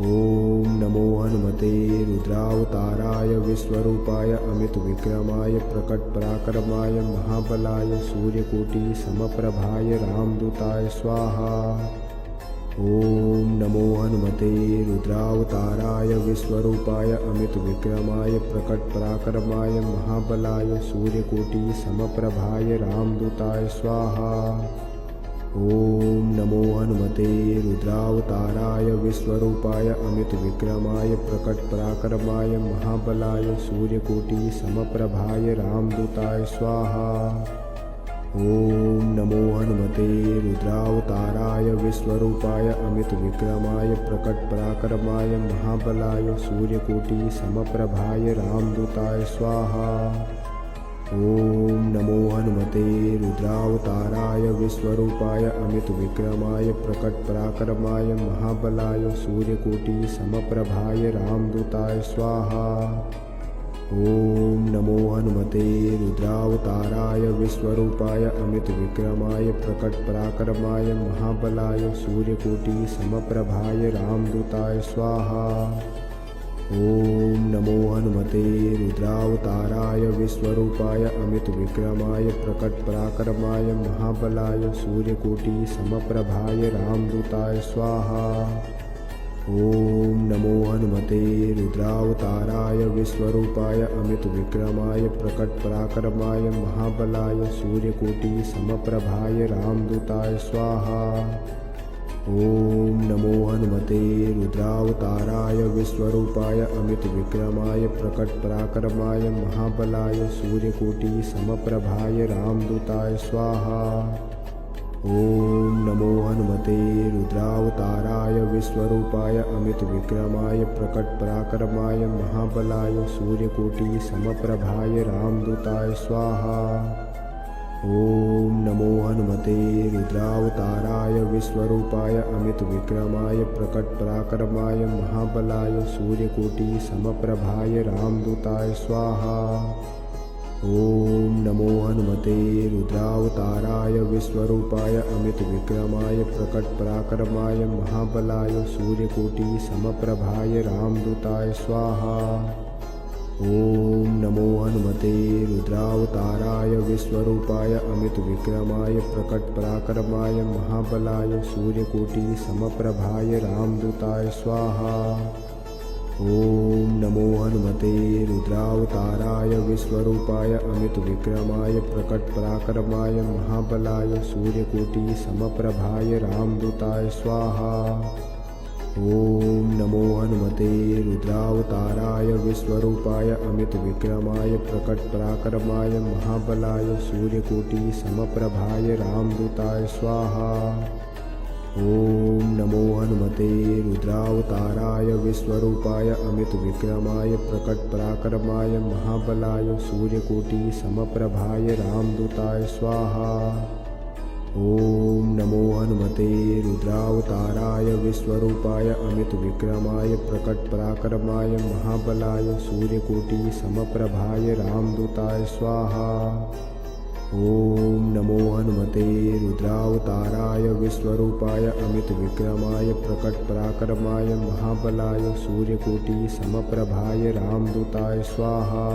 S2: नमो हनुमते रुद्रावताराय विश्वरूपाय अमितविक्रमाय प्रकटपराक्रमाय महाबलाय सूर्यकोटिसमप्रभाय रामदूताय स्वाहा। ॐ नमो हनुमते रुद्रावताराय विश्वरूपाय अमितविक्रमाय प्रकटपराक्रमाय महाबलाय सूर्यकोटिसमप्रभाय रामदूताय स्वाहा। ॐ नमो हनुमते रुद्रावताराय विश्वरूपाय अमितविक्रमाय प्रकटपराक्रमाय महाबलाय सूर्यकोटिसमप्रभाय रामदूताय स्वाहा। ॐ नमो हनुमते रुद्रावताराय विश्वरूपाय अमितविक्रमाय प्रकटपराक्रमाय महाबलाय सूर्यकोटिसमप्रभाय रामदूताय स्वाहा। ॐ नमो हनुमते रुद्रावताराय विश्वरूपाय अमितविक्रमाय प्रकटपराक्रमाय महाबलाय सूर्यकोटिसमप्रभाय रामदूताय स्वाहा। ॐ नमो हनुमते रुद्रावताराय विश्वरूपाय अमितविक्रमाय प्रकटपराक्रमाय महाबलाय सूर्यकोटिसमप्रभाय रामदूताय स्वाहा। ॐ नमो हनुमते रुद्रावताराय विश्वरूपाय अमितविक्रमाय प्रकटपराक्रमाय महाबलाय सूर्यकोटिसमप्रभाय रामदूताय स्वाहा। ॐ नमो हनुमते रुद्रावताराय विश्वरूपाय अमितविक्रमाय प्रकटपराक्रमाय महाबलाय सूर्यकोटिसमप्रभाय रामदूताय स्वाहा। ॐ नमो हनुमते रुद्रावताराय विश्वरूपाय अमितविक्रमाय प्रकटपराक्रमाय महाबलाय सूर्यकोटि समप्रभाय रामदूताय स्वाहा। ॐ नमो हनुमते रुद्रावताराय विश्वरूपाय अमितविक्रमाय प्रकटपराक्रमाय महाबलाय सूर्यकोटि समप्रभाय रामदूताय स्वाहा। ॐ नमो हनुमते रुद्रावताराय विश्वरूपाय अमितविक्रमाय प्रकटपराक्रमाय महाबलाय सूर्यकोटि समप्रभाय रामदूताय स्वाहा। ॐ नमो हनुमते रुद्रावताराय विश्वरूपाय अमितविक्रमाय प्रकटपराक्रमाय महाबलाय सूर्यकोटि समप्रभाय रामदूताय स्वाहा। ॐ नमो हनुमते रुद्रावताराय विश्वरूपाय अमितविक्रमाय प्रकटपराक्रमाय महाबलाय सूर्यकोटि समप्रभाय रामदूताय स्वाहा। ॐ नमो हनुमते रुद्रावताराय विश्वरूपाय अमितविक्रमाय प्रकटपराक्रमाय महाबलाय सूर्यकोटि समप्रभाय रामदूताय स्वाहा। ॐ नमो हनुमते रुद्रावताराय विश्वरूपाय अमितविक्रमाय प्रकटपराक्रमाय महाबलाय सूर्यकोटि समप्रभाय रामदूताय स्वाहा। ॐ नमो हनुमते रुद्रावताराय विश्वरूपाय अमितविक्रमाय प्रकटपराक्रमाय महाबलाय सूर्यकोटि समप्रभाय रामदूताय स्वाहा। ॐ नमो हनुमते रुद्रावताराय विश्वरूपाय अमितविक्रमाय प्रकटपराक्रमाय महाबलाय सूर्यकोटि समप्रभाय रामदूताय स्वाहा। ॐ नमो हनुमते रुद्रावताराय विश्वरूपाय अमितविक्रमाय प्रकटपराक्रमाय महाबलाय सूर्यकोटि समप्रभाय रामदूताय स्वाहा।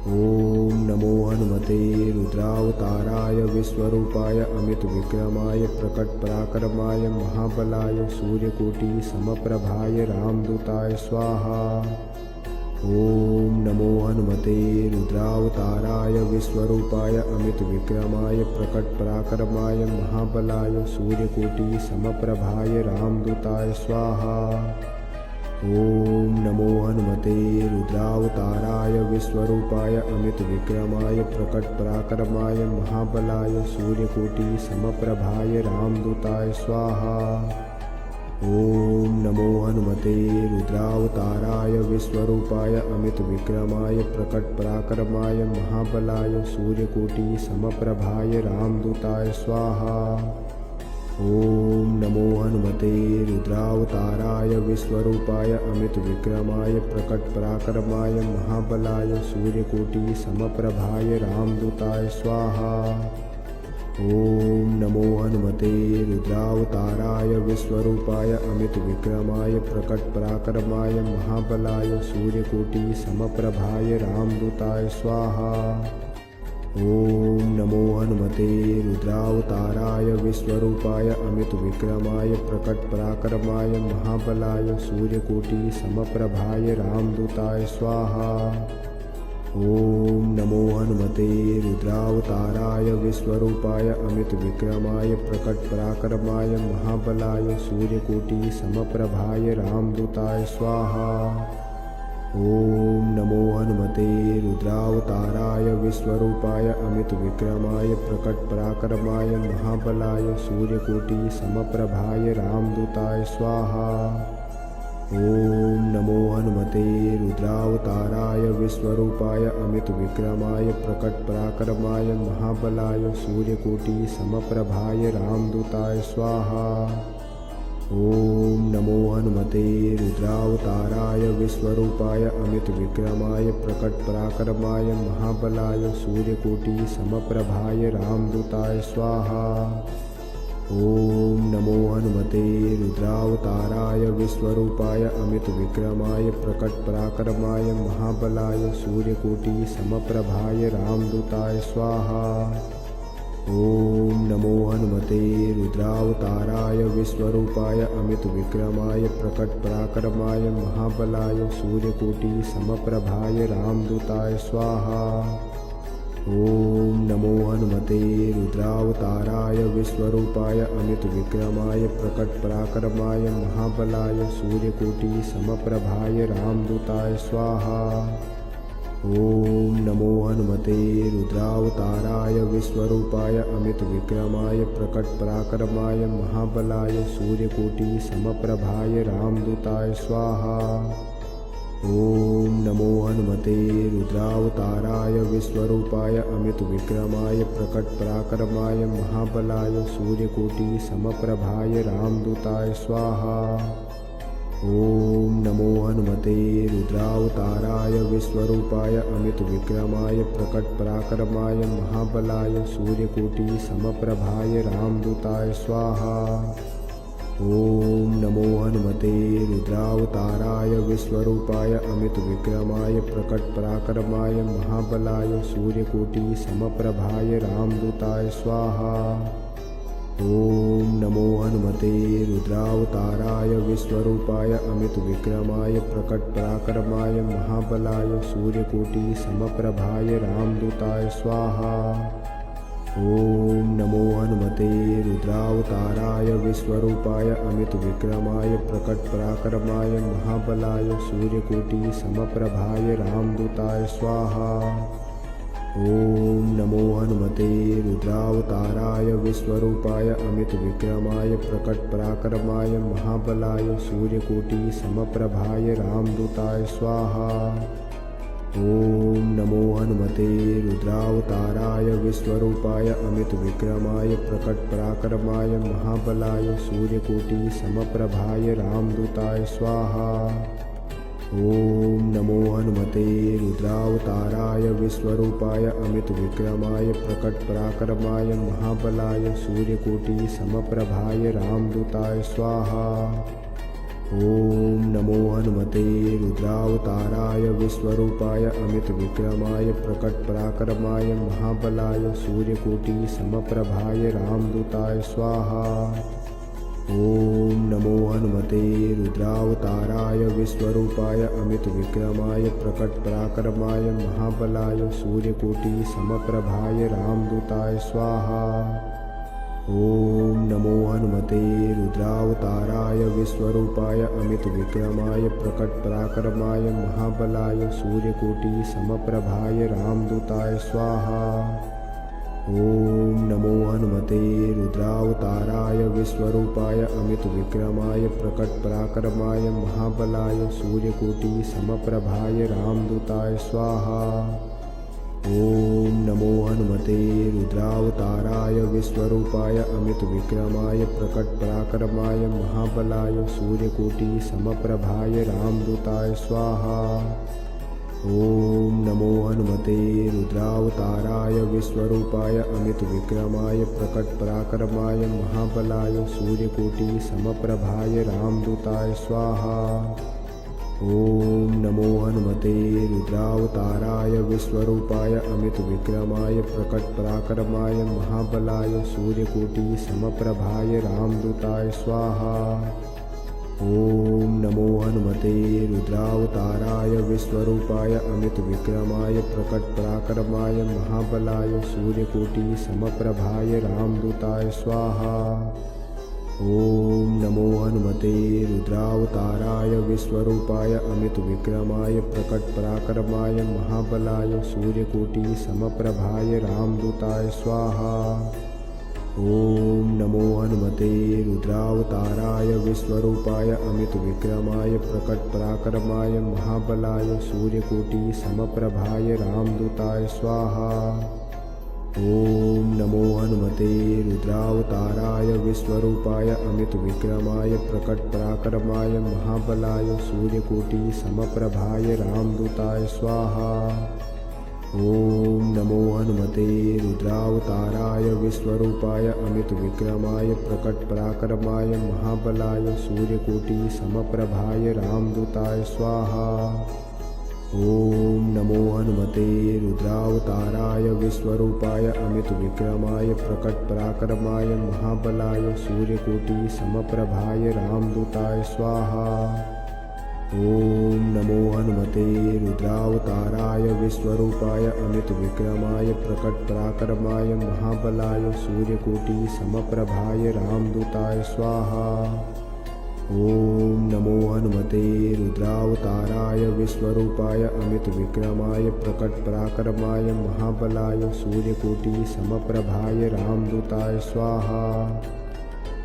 S2: ॐ नमो हनुमते रुद्रावताराय विश्वरूपाय अमितविक्रमाय प्रकटपराक्रमाय महाबलाय सूर्यकोटि समप्रभाय रामदूताय स्वाहा। ॐ नमो हनुमते रुद्रावताराय विश्वरूपाय अमितविक्रमाय प्रकटपराक्रमाय महाबलाय सूर्यकोटि समप्रभाय रामदूताय स्वाहा। ॐ नमो हनुमते रुद्रावताराय विश्वरूपाय अमितविक्रमाय प्रकटपराक्रमाय महाबलाय सूर्यकोटि समप्रभाय रामदूताय स्वाहा। ॐ नमो हनुमते रुद्रावताराय विश्वरूपाय अमितविक्रमाय प्रकटपराक्रमाय महाबलाय सूर्यकोटि समप्रभाय रामदूताय स्वाहा। ॐ नमो हनुमते रुद्रावताराय विश्वरूपाय अमितविक्रमाय प्रकटपराक्रमाय महाबलाय सूर्यकोटि समप्रभाय रामदूताय स्वाहा। ॐ नमो हनुमते रुद्रावताराय विश्वरूपाय अमितविक्रमाय प्रकटपराक्रमाय महाबलाय सूर्यकोटि समप्रभाय रामदूताय स्वाहा। ॐ नमो हनुमते रुद्रावताराय विश्वरूपाय अमितविक्रमाय प्रकटपराक्रमाय महाबलाय सूर्यकोटि समप्रभाय रामदूताय स्वाहा। ॐ नमो हनुमते रुद्रावताराय विश्वरूपाय अमितविक्रमाय प्रकटपराक्रमाय महाबलाय सूर्यकोटि समप्रभाय रामदूताय स्वाहा। ॐ नमो हनुमते रुद्रावताराय विश्वरूपाय अमितविक्रमाय प्रकटपराक्रमाय महाबलाय सूर्यकोटि समप्रभाय रामदूताय स्वाहा। ॐ नमो हनुमते रुद्रावताराय विश्वरूपाय अमितविक्रमाय प्रकटपराक्रमाय महाबलाय सूर्यकोटि समप्रभाय रामदूताय स्वाहा। ॐ नमो हनुमते रुद्रावताराय विश्वरूपाय अमितविक्रमाय प्रकटपराक्रमाय महाबलाय सूर्यकोटि समप्रभाय रामदूताय स्वाहा। ॐ नमो हनुमते रुद्रावताराय विश्वरूपाय अमितविक्रमाय प्रकटपराक्रमाय महाबलाय सूर्यकोटि समप्रभाय रामदूताय स्वाहा। ॐ नमो हनुमते रुद्रावताराय विश्वरूपाय अमितविक्रमाय प्रकटपराक्रमाय महाबलाय सूर्यकोटि समप्रभाय रामदूताय स्वाहा। ॐ नमो हनुमते रुद्रावताराय विश्वरूपाय अमितविक्रमाय प्रकटपराक्रमाय महाबलाय सूर्यकोटिसमप्रभाय रामदूताय स्वाहा। ॐ नमो हनुमते रुद्रावताराय विश्वरूपाय अमितविक्रमाय प्रकटपराक्रमाय महाबलाय सूर्यकोटिसमप्रभाय रामदूताय स्वाहा। ॐ नमो हनुमते रुद्रावताराय विश्वरूपाय अमितविक्रमाय प्रकटपराक्रमाय महाबलाय सूर्यकोटिसमप्रभाय रामदूताय स्वाहा। ॐ नमो हनुमते रुद्रावताराय विश्वरूपाय अमितविक्रमाय प्रकटपराक्रमाय महाबलाय सूर्यकोटिसमप्रभाय रामदूताय स्वाहा। ॐ नमो हनुमते रुद्रावताराय विश्वरूपाय अमितविक्रमाय प्रकटपराक्रमाय महाबलाय सूर्यकोटिसमप्रभाय रामदूताय स्वाहा। ॐ नमो हनुमते रुद्रावताराय विश्वरूपाय अमितविक्रमाय प्रकटपराक्रमाय महाबलाय सूर्यकोटिसमप्रभाय रामदूताय स्वाहा। ॐ नमो हनुमते रुद्रावताराय विश्वरूपाय अमितविक्रमाय प्रकटपराक्रमाय महाबलाय सूर्यकोटिसमप्रभाय रामदूताय स्वाहा। ॐ नमो हनुमते रुद्रावताराय विश्वरूपाय अमितविक्रमाय प्रकटपराक्रमाय महाबलाय सूर्यकोटिसमप्रभाय रामदूताय स्वाहा। ॐ नमो हनुमते रुद्रावताराय विश्वरूपाय अमितविक्रमाय प्रकटपराक्रमाय महाबलाय सूर्यकोटिसमप्रभाय रामदूताय स्वाहा। ॐ नमो हनुमते रुद्रावताराय विश्वरूपाय अमितविक्रमाय प्रकटपराक्रमाय महाबलाय सूर्यकोटिसमप्रभाय रामदूताय स्वाहा। ॐ नमो हनुमते रुद्रावताराय विश्वरूपाय अमितविक्रमाय प्रकटपराक्रमाय महाबलाय सूर्यकोटिसमप्रभाय रामदूताय स्वाहा। ॐ नमो हनुमते रुद्रावताराय विश्वरूपाय अमितविक्रमाय प्रकटपराक्रमाय महाबलाय सूर्यकोटिसमप्रभाय रामदूताय स्वाहा। ॐ नमो हनुमते रुद्रावताराय विश्वरूपाय अमितविक्रमाय प्रकटपराक्रमाय महाबलाय सूर्यकोटिसमप्रभाय रामदूताय स्वाहा। ॐ नमो हनुमते रुद्रावताराय विश्वरूपाय अमितविक्रमाय प्रकटपराक्रमाय महाबलाय सूर्यकोटिसमप्रभाय रामदूताय स्वाहा। ॐ नमो हनुमते रुद्रावताराय विश्वरूपाय अमितविक्रमाय प्रकटपराक्रमाय महाबलाय सूर्यकोटिसमप्रभाय रामदूताय स्वाहा। ॐ नमो हनुमते रुद्रावताराय विश्वरूपाय अमितविक्रमाय प्रकटपराक्रमाय महाबलाय सूर्यकोटिसमप्रभाय रामदूताय स्वाहा। ॐ नमो हनुमते रुद्रावताराय विश्वरूपाय अमितविक्रमाय प्रकटपराक्रमाय महाबलाय सूर्यकोटिसमप्रभाय रामदूताय स्वाहा। ॐ नमो हनुमते रुद्रावताराय विश्वरूपाय अमितविक्रमाय प्रकटपराक्रमाय महाबलाय सूर्यकोटिसमप्रभाय रामदूताय स्वाहा। ॐ नमो हनुमते रुद्रावताराय विश्वरूपाय अमितविक्रमाय प्रकटपराक्रमाय महाबलाय सूर्यकोटिसमप्रभाय रामदूताय स्वाहा। ॐ नमो हनुमते रुद्रावताराय विश्वरूपाय अमितविक्रमाय प्रकटपराक्रमाय महाबलाय सूर्यकोटिसमप्रभाय रामदूताय स्वाहा। ॐ नमो हनुमते रुद्रावताराय विश्वरूपाय अमितविक्रमाय प्रकटपराक्रमाय महाबलाय सूर्यकोटिसमप्रभाय रामदूताय स्वाहा। ॐ नमो हनुमते रुद्रावताराय विश्वरूपाय अमितविक्रमाय प्रकटपराक्रमाय महाबलाय सूर्यकोटिसमप्रभाय रामदूताय स्वाहा। ॐ नमो हनुमते रुद्रावताराय विश्वरूपाय अमितविक्रमाय प्रकटपराक्रमाय महाबलाय सूर्यकोटिसमप्रभाय रामदूताय स्वाहा। ॐ नमो हनुमते रुद्रावताराय विश्वरूपाय अमितविक्रमाय प्रकटपराक्रमाय महाबलाय सूर्यकोटि समप्रभाय रामदूताय स्वाहा। ओम नमो हनुमते रुद्रावताराय विश्वरूपाय अमितविक्रमाय प्रकटपराक्रमाय महाबलाय सूर्यकोटि समप्रभाय रामदूताय स्वाहा।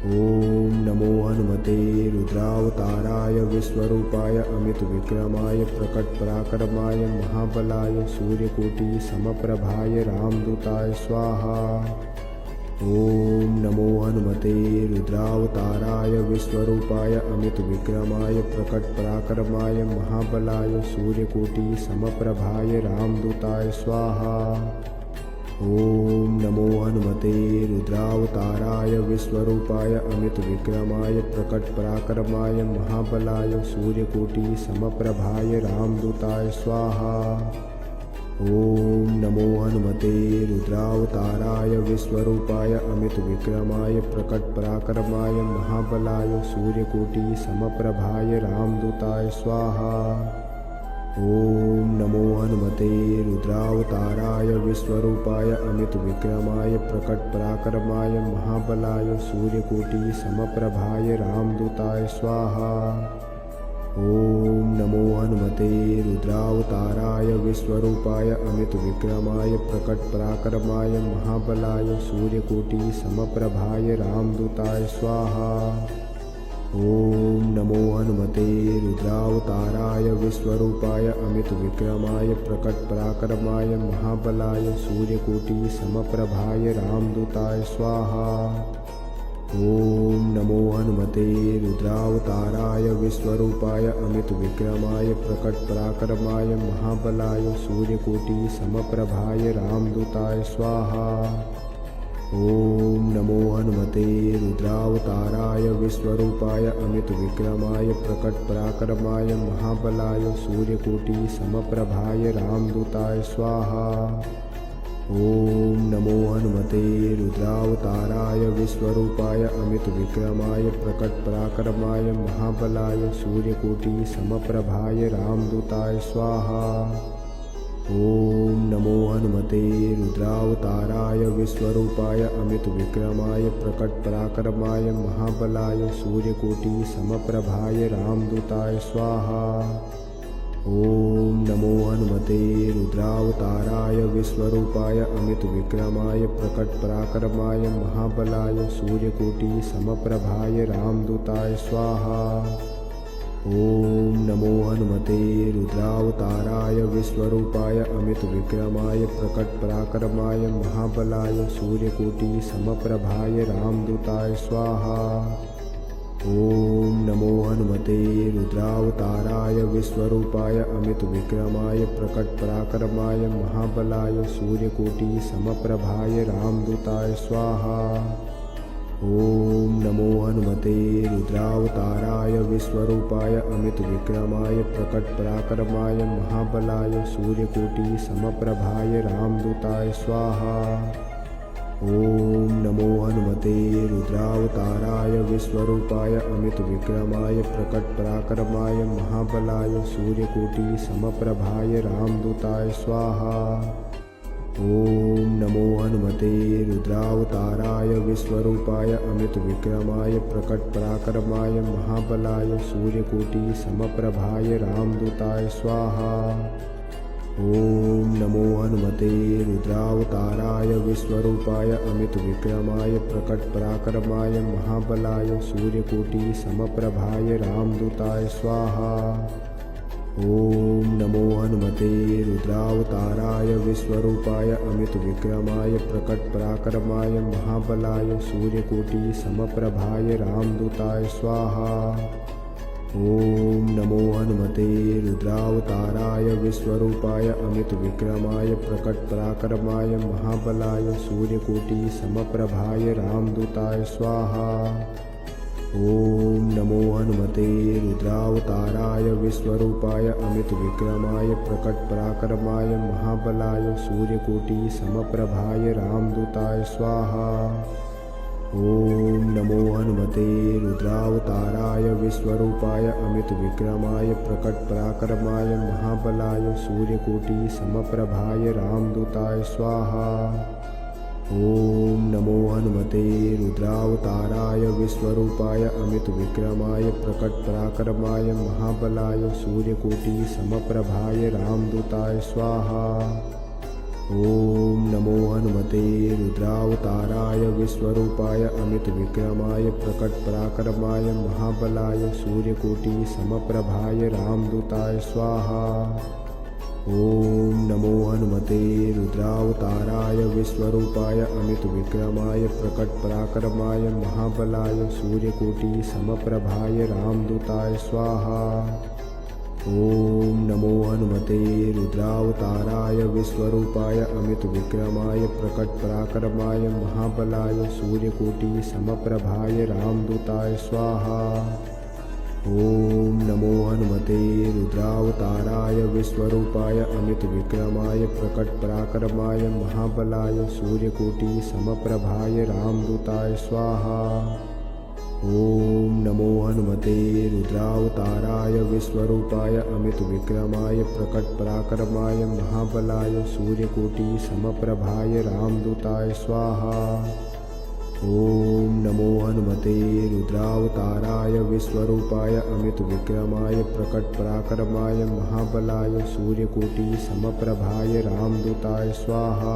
S2: ओम नमो हनुमते रुद्रावताराय विश्वरूपाय अमितविक्रमाय प्रकटपराक्रमाय महाबलाय सूर्यकोटि समप्रभाय रामदूताय स्वाहा। ओम नमो हनुमते रुद्रावताराय विश्वरूपाय अमितविक्रमाय प्रकटपराक्रमाय महाबलाय सूर्यकोटि समप्रभाय रामदूताय स्वाहा। ओम नमो हनुमते रुद्रावताराय विश्वरूपाय अमितविक्रमाय प्रकटपराक्रमाय महाबलाय सूर्यकोटि समप्रभाय रामदूताय स्वाहा। ओम नमो हनुमते रुद्रावताराय विश्वरूपाय अमितविक्रमाय प्रकटपराक्रमाय महाबलाय सूर्यकोटि समप्रभाय रामदूताय स्वाहा। ओम नमो हनुमते रुद्रावताराय विश्वरूपाय अमितविक्रमाय प्रकटपराक्रमाय महाबलाय सूर्यकोटि समप्रभाय रामदूताय स्वाहा। ओम नमो हनुमते रुद्रावताराय विश्वरूपाय अमितविक्रमाय प्रकटपराक्रमाय महाबलाय सूर्यकोटि समप्रभाय रामदूताय स्वाहा। ओम नमो हनुमते रुद्रावताराय विश्वरूपाय अमितविक्रमाय प्रकटपराक्रमाय महाबलाय सूर्यकोटि समप्रभाय रामदूताय स्वाहा। ओम नमो हनुमते रुद्रावताराय विश्वरूपाय अमितविक्रमाय प्रकटपराक्रमाय महाबलाय सूर्यकोटि समप्रभाय रामदूताय स्वाहा। ओम नमो हनुमते रुद्रावताराय विश्वरूपाय अमितविक्रमाय प्रकटपराक्रमाय महाबलाय सूर्यकोटि समप्रभाय रामदूताय स्वाहा। ओम नमो हनुमते रुद्रावताराय विश्वरूपाय अमितविक्रमाय प्रकटपराक्रमाय महाबलाय सूर्यकोटि समप्रभाय रामदूताय स्वाहा। ओम नमो हनुमते रुद्रावताराय विश्वरूपाय अमितविक्रमाय प्रकटपराक्रमाय महाबलाय सूर्यकोटि समप्रभाय रामदूताय स्वाहा। ओम नमो हनुमते रुद्रावताराय विश्वरूपाय अमितविक्रमाय प्रकटपराक्रमाय महाबलाय सूर्यकोटि समप्रभाय रामदूताय स्वाहा। ओम नमो हनुमते रुद्रावताराय विश्वरूपाय अमितविक्रमाय प्रकटपराक्रमाय महाबलाय सूर्यकोटि समप्रभाय रामदूताय स्वाहा। ओम नमो हनुमते रुद्रावताराय विश्वरूपाय अमितविक्रमाय प्रकटपराक्रमाय महाबलाय सूर्यकोटि समप्रभाय रामदूताय स्वाहा। ओम नमो हनुमते रुद्रावताराय विश्वरूपाय अमितविक्रमाय प्रकटपराक्रमाय महाबलाय सूर्यकोटि समप्रभाय रामदूताय स्वाहा। ओम नमो हनुमते रुद्रावताराय विश्वरूपाय अमितविक्रमाय प्रकटपराक्रमाय महाबलाय सूर्यकोटि समप्रभाय रामदूताय स्वाहा। ओम नमो हनुमते रुद्रावताराय विश्वरूपाय अमितविक्रमाय प्रकटपराक्रमाय महाबलाय सूर्यकोटि समप्रभाय रामदूताय स्वाहा। ओम नमो हनुमते रुद्रावताराय विश्वरूपाय अमितविक्रमाय प्रकटपराक्रमाय महाबलाय सूर्यकोटि समप्रभाय रामदूताय स्वाहा। ओम नमो हनुमते रुद्रावताराय विश्वरूपाय अमितविक्रमाय प्रकटपराक्रमाय महाबलाय सूर्यकोटि समप्रभाय रामदूताय स्वाहा। ओम नमो हनुमते रुद्रावताराय विश्वरूपाय अमितविक्रमाय प्रकटपराक्रमाय महाबलाय सूर्यकोटि समप्रभाय रामदूताय स्वाहा। ओम नमो हनुमते रुद्रावताराय विश्वरूपाय अमितविक्रमाय प्रकटपराक्रमाय महाबलाय सूर्यकोटि समप्रभाय रामदूताय स्वाहा। ॐ नमो हनुमते रुद्रावताराय विश्वरूपाय अमितविक्रमाय प्रकटपराक्रमाय महाबलाय सूर्यकोटिसमप्रभाय रामदूताय स्वाहा। ॐ नमो हनुमते रुद्रावताराय विश्वरूपाय अमितविक्रमाय प्रकटपराक्रमाय महाबलाय सूर्यकोटिसमप्रभाय रामदूताय स्वाहा। ॐ नमो हनुमते रुद्रावताराय विश्वरूपाय अमितविक्रमाय प्रकटपराक्रमाय महाबलाय सूर्यकोटिसमप्रभाय रामदूताय स्वाहा। ॐ नमो हनुमते रुद्रावताराय विश्वरूपाय अमितविक्रमाय प्रकटपराक्रमाय महाबलाय सूर्यकोटिसमप्रभाय रामदूताय स्वाहा। ॐ नमो हनुमते रुद्रावताराय विश्वरूपाय अमितविक्रमाय प्रकटपराक्रमाय महाबलाय सूर्यकोटिसमप्रभाय रामदूताय स्वाहा। ॐ नमो हनुमते रुद्रावताराय विश्वरूपाय अमितविक्रमाय प्रकटपराक्रमाय महाबलाय सूर्यकोटिसमप्रभाय रामदूताय स्वाहा। ॐ नमो हनुमते रुद्रावताराय विश्वरूपाय अमितविक्रमाय प्रकटपराक्रमाय महाबलाय सूर्यकोटिसमप्रभाय रामदूताय स्वाहा। ॐ नमो हनुमते रुद्रावताराय विश्वरूपाय अमितविक्रमाय प्रकटपराक्रमाय महाबलाय सूर्यकोटिसमप्रभाय रामदूताय स्वाहा।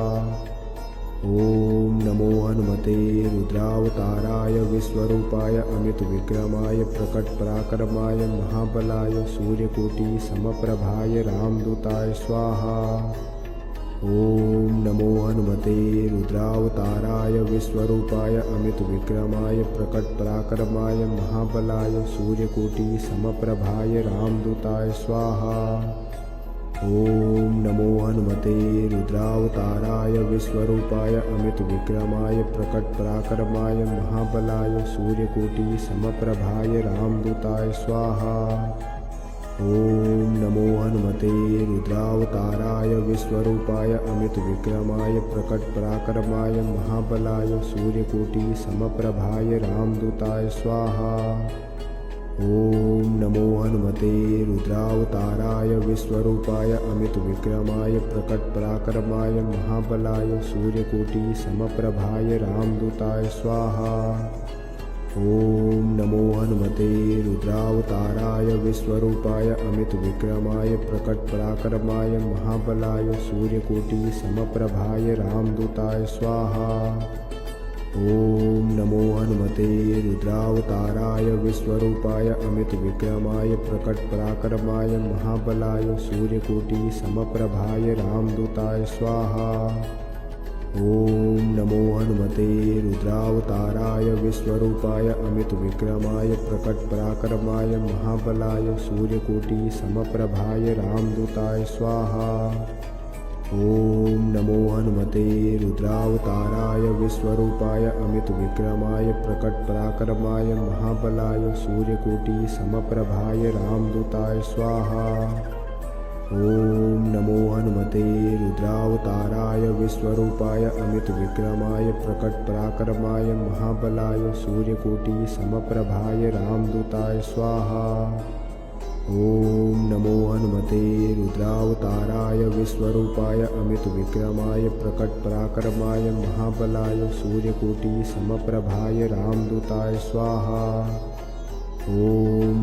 S2: ॐ नमो हनुमते रुद्रावताराय विश्वरूपाय अमितविक्रमाय प्रकटपराक्रमाय महाबलाय सूर्यकोटिसमप्रभाय रामदूताय स्वाहा। ॐ नमो हनुमते रुद्रावताराय विश्वरूपाय अमितविक्रमाय प्रकटपराक्रमाय महाबलाय सूर्यकोटिसमप्रभाय रामदूताय स्वाहा। ॐ नमो हनुमते रुद्रावताराय विश्वरूपाय अमितविक्रमाय प्रकटपराक्रमाय महाबलाय सूर्यकोटिसमप्रभाय रामदूताय स्वाहा। ॐ नमो हनुमते रुद्रावताराय विश्वरूपाय अमितविक्रमाय प्रकटपराक्रमाय महाबलाय सूर्यकोटिसमप्रभाय रामदूताय स्वाहा। ॐ नमो हनुमते रुद्रावताराय विश्वरूपाय अमितविक्रमाय प्रकटपराक्रमाय महाबलाय सूर्यकोटिसमप्रभाय रामदूताय स्वाहा। ॐ नमो हनुमते रुद्रावताराय विश्वरूपाय अमितविक्रमाय प्रकटपराक्रमाय महाबलाय सूर्यकोटिसमप्रभाय रामदूताय स्वाहा। ॐ नमो हनुमते रुद्रावताराय विश्वरूपाय अमितविक्रमाय प्रकटपराक्रमाय महाबलाय सूर्यकोटिसमप्रभाय रामदूताय स्वाहा। ॐ नमो हनुमते रुद्रावताराय विश्वरूपाय अमितविक्रमाय प्रकटपराक्रमाय महाबलाय सूर्यकोटिसमप्रभाय रामदूताय स्वाहा। ॐ नमो हनुमते रुद्रावताराय विश्वरूपाय अमितविक्रमाय प्रकटपराक्रमाय महाबलाय सूर्यकोटिसमप्रभाय रामदूताय स्वाहा। ॐ नमो हनुमते रुद्रावताराय विश्वरूपाय अमितविक्रमाय प्रकटपराक्रमाय महाबलाय सूर्यकोटिसमप्रभाय रामदूताय स्वाहा। ॐ नमो हनुमते रुद्रावताराय विश्वरूपाय अमितविक्रमाय प्रकटपराक्रमाय महाबलाय सूर्यकोटिसमप्रभाय रामदूताय स्वाहा। ॐ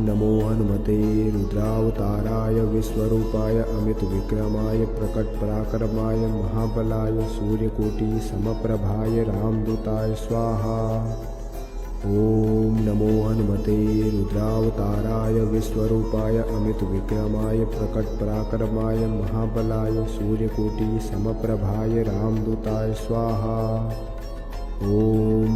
S2: नमो हनुमते रुद्रावताराय विश्वरूपाय अमितविक्रमाय प्रकटपराक्रमाय महाबलाय सूर्यकोटिसमप्रभाय रामदूताय स्वाहा। ॐ नमो हनुमते रुद्रावताराय विश्वरूपाय अमितविक्रमाय प्रकटपराक्रमाय महाबलाय सूर्यकोटिसमप्रभाय रामदूताय स्वाहा। ॐ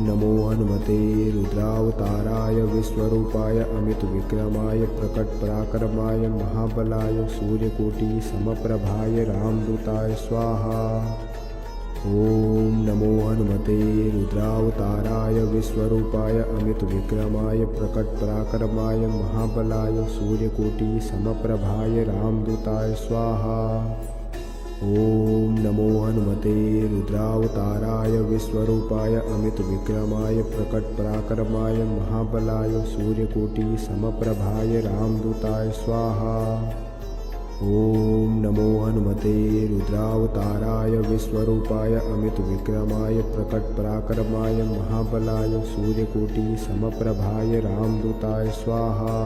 S2: नमो हनुमते रुद्रावताराय विश्वरूपाय अमितविक्रमाय प्रकटपराक्रमाय महाबलाय सूर्यकोटिसमप्रभाय रामदूताय स्वाहा। ॐ नमो हनुमते रुद्रावताराय विश्वरूपाय अमितविक्रमाय प्रकटपराक्रमाय महाबलाय सूर्यकोटिसमप्रभाय रामदूताय स्वाहा। ॐ नमो हनुमते रुद्रावताराय विश्वरूपाय अमितविक्रमाय प्रकटपराक्रमाय महाबलाय सूर्यकोटिसमप्रभाय रामदूताय स्वाहा। ॐ नमो हनुमते रुद्रावताराय विश्वरूपाय अमितविक्रमाय प्रकटपराक्रमाय महाबलाय सूर्यकोटिसमप्रभाय रामदूताय स्वाहा।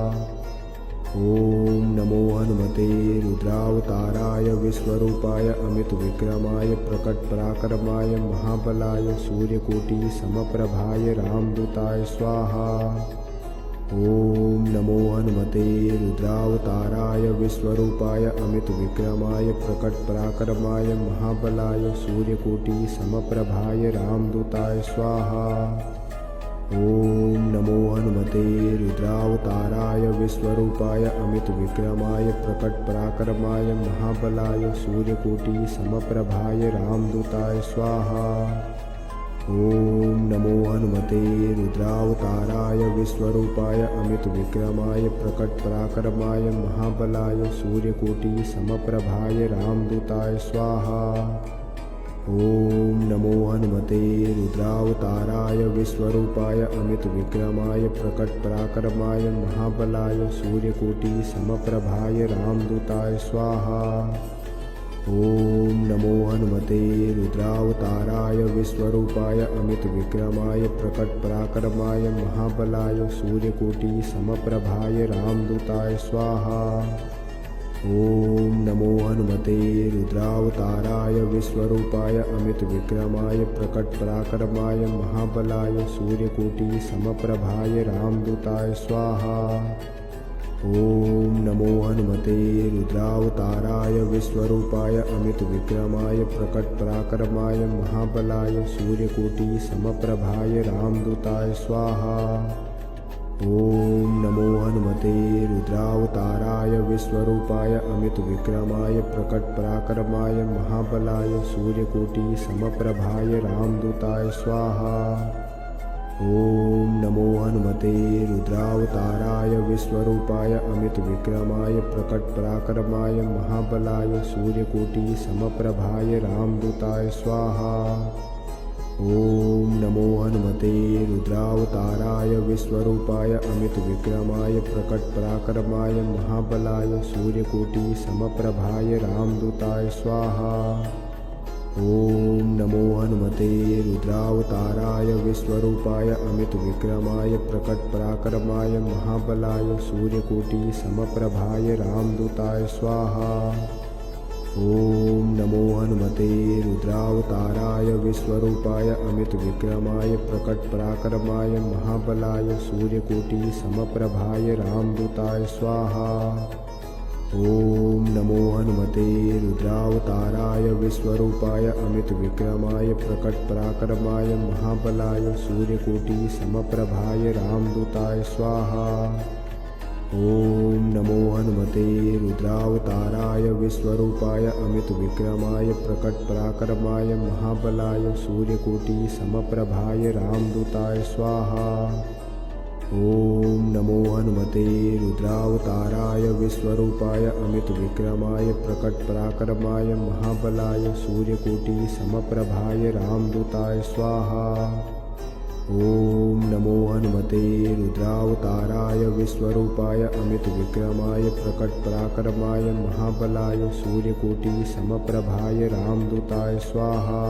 S2: ॐ नमो हनुमते रुद्रावताराय विश्वरूपाय अमितविक्रमाय प्रकटपराक्रमाय महाबलाय सूर्यकोटिसमप्रभाय रामदूताय स्वाहा। ॐ नमो हनुमते रुद्रावताराय विश्वरूपाय अमितविक्रमाय प्रकटपराक्रमाय महाबलाय सूर्यकोटिसमप्रभाय रामदूताय स्वाहा। ॐ नमो हनुमते रुद्रावताराय विश्वरूपाय अमितविक्रमाय प्रकटपराक्रमाय महाबलाय सूर्यकोटिसमप्रभाय रामदूताय स्वाहा। ॐ नमो हनुमते रुद्रावताराय विश्वरूपाय अमितविक्रमाय प्रकटपराक्रमाय महाबलाय सूर्यकोटिसमप्रभाय रामदूताय स्वाहा। ॐ नमो हनुमते रुद्रावताराय विश्वरूपाय अमितविक्रमाय प्रकटपराक्रमाय महाबलाय सूर्यकोटिसमप्रभाय रामदूताय स्वाहा। ॐ नमो हनुमते रुद्रावताराय विश्वरूपाय अमितविक्रमाय प्रकटपराक्रमाय महाबलाय सूर्यकोटिसमप्रभाय रामदूताय स्वाहा। ॐ नमो हनुमते रुद्रावताराय विश्वरूपाय अमितविक्रमाय प्रकटपराक्रमाय महाबलाय सूर्यकोटिसमप्रभाय रामदूताय स्वाहा। ॐ नमो हनुमते रुद्रावताराय विश्वरूपाय अमितविक्रमाय प्रकटपराक्रमाय महाबलाय सूर्यकोटिसमप्रभाय रामदूताय स्वाहा। ॐ नमो हनुमते रुद्रावताराय विश्वरूपाय अमितविक्रमाय प्रकटपराक्रमाय महाबलाय सूर्यकोटिसमप्रभाय रामदूताय स्वाहा। ॐ नमो हनुमते रुद्रावताराय विश्वरूपाय अमितविक्रमाय प्रकटपराक्रमाय महाबलाय सूर्यकोटिसमप्रभाय रामदूताय स्वाहा। ॐ नमो हनुमते रुद्रावताराय विश्वरूपाय अमितविक्रमाय प्रकटपराक्रमाय महाबलाय सूर्यकोटिसमप्रभाय रामदूताय स्वाहा। ॐ नमो हनुमते रुद्रावताराय विश्वरूपाय अमितविक्रमाय प्रकटपराक्रमाय महाबलाय सूर्यकोटिसमप्रभाय रामदूताय स्वाहा। ॐ नमो हनुमते रुद्रावताराय विश्वरूपाय अमितविक्रमाय प्रकटपराक्रमाय महाबलाय सूर्यकोटिसमप्रभाय रामदूताय स्वाहा। ॐ नमो हनुमते रुद्रावताराय विश्वरूपाय अमितविक्रमाय प्रकटपराक्रमाय महाबलाय सूर्यकोटिसमप्रभाय रामदूताय स्वाहा। ॐ नमो हनुमते रुद्रावताराय विश्वरूपाय अमितविक्रमाय प्रकटपराक्रमाय महाबलाय सूर्यकोटिसमप्रभाय रामदूताय स्वाहा। ॐ नमो हनुमते रुद्रावताराय विश्वरूपाय अमितविक्रमाय प्रकटपराक्रमाय महाबलाय सूर्यकोटिसमप्रभाय रामदूताय स्वाहा। ॐ नमो हनुमते रुद्रावताराय विश्वरूपाय अमितविक्रमाय प्रकटपराक्रमाय महाबलाय सूर्यकोटिसमप्रभाय रामदूताय स्वाहा।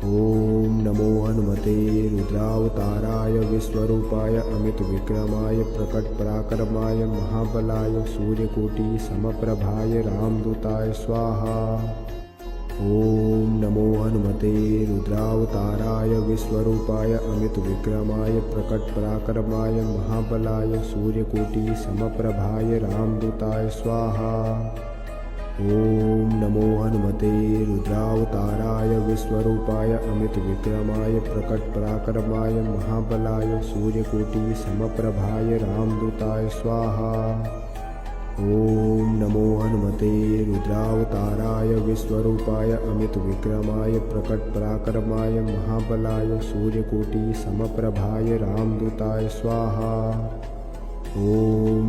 S2: ॐ नमो हनुमते रुद्रावताराय विश्वरूपाय अमितविक्रमाय प्रकटपराक्रमाय महाबलाय सूर्यकोटिसमप्रभाय रामदूताय स्वाहा। ॐ नमो हनुमते रुद्रावताराय विश्वरूपाय अमितविक्रमाय प्रकटपराक्रमाय महाबलाय सूर्यकोटिसमप्रभाय रामदूताय स्वाहा। ॐ नमो हनुमते रुद्रावताराय विश्वरूपाय अमितविक्रमाय प्रकटपराक्रमाय महाबलाय सूर्यकोटिसमप्रभाय रामदूताय स्वाहा। ॐ नमो हनुमते रुद्रावताराय विश्वरूपाय अमितविक्रमाय प्रकटपराक्रमाय महाबलाय सूर्यकोटिसमप्रभाय रामदूताय स्वाहा। ॐ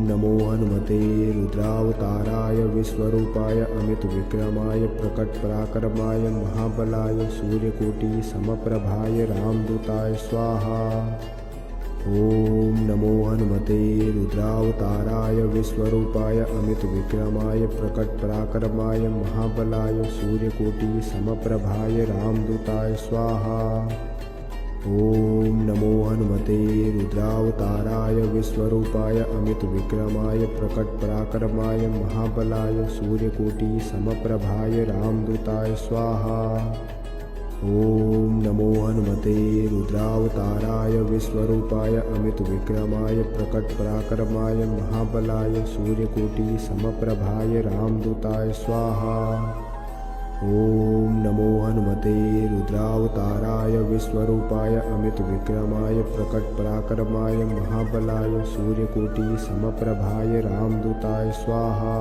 S2: नमो हनुमते रुद्रावताराय विश्वरूपाय अमितविक्रमाय प्रकटपराक्रमाय महाबलाय सूर्यकोटिसमप्रभाय रामदूताय स्वाहा। ओम नमो हनुमते रुद्रावताराय विश्वरूपाय अमितविक्रमाय प्रकटपराक्रमाय महाबलाय सूर्यकोटिसमप्रभाय रामदूताय स्वाहा। ओम नमो हनुमते रुद्रावताराय विश्वरूपाय अमितविक्रमाय प्रकटपराक्रमाय महाबलाय सूर्यकोटिसमप्रभाय रामदूताय स्वाहा। ओम नमो हनुमते रुद्रावताराय विश्वरूपाय अमितविक्रमाय प्रकटपराक्रमाय महाबलाय सूर्यकोटिसमप्रभाय रामदूताय स्वाहा। ओम नमो हनुमते रुद्रावताराय विश्वरूपाय अमितविक्रमाय प्रकटपराक्रमाय महाबलाय सूर्यकोटिसमप्रभाय रामदूताय स्वाहा।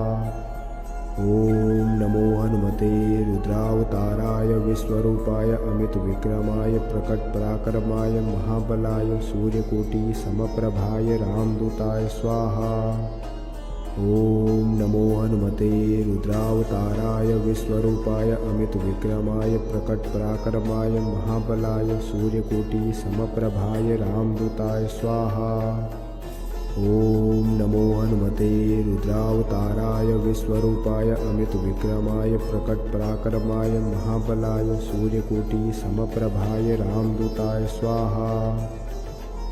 S2: ओम नमो हनुमते रुद्रावताराय विश्वरूपाय अमितविक्रमाय प्रकटपराक्रमाय महाबलाय सूर्यकोटिसमप्रभाय रामदूताय स्वाहा। ओम नमो हनुमते रुद्रावताराय विश्वरूपाय अमितविक्रमाय प्रकटपराक्रमाय महाबलाय सूर्यकोटिसमप्रभाय रामदूताय स्वाहा। ओम नमो हनुमते रुद्रावताराय विश्वरूपाय अमितविक्रमाय प्रकटपराक्रमाय महाबलाय सूर्यकोटिसमप्रभाय रामदूताय स्वाहा।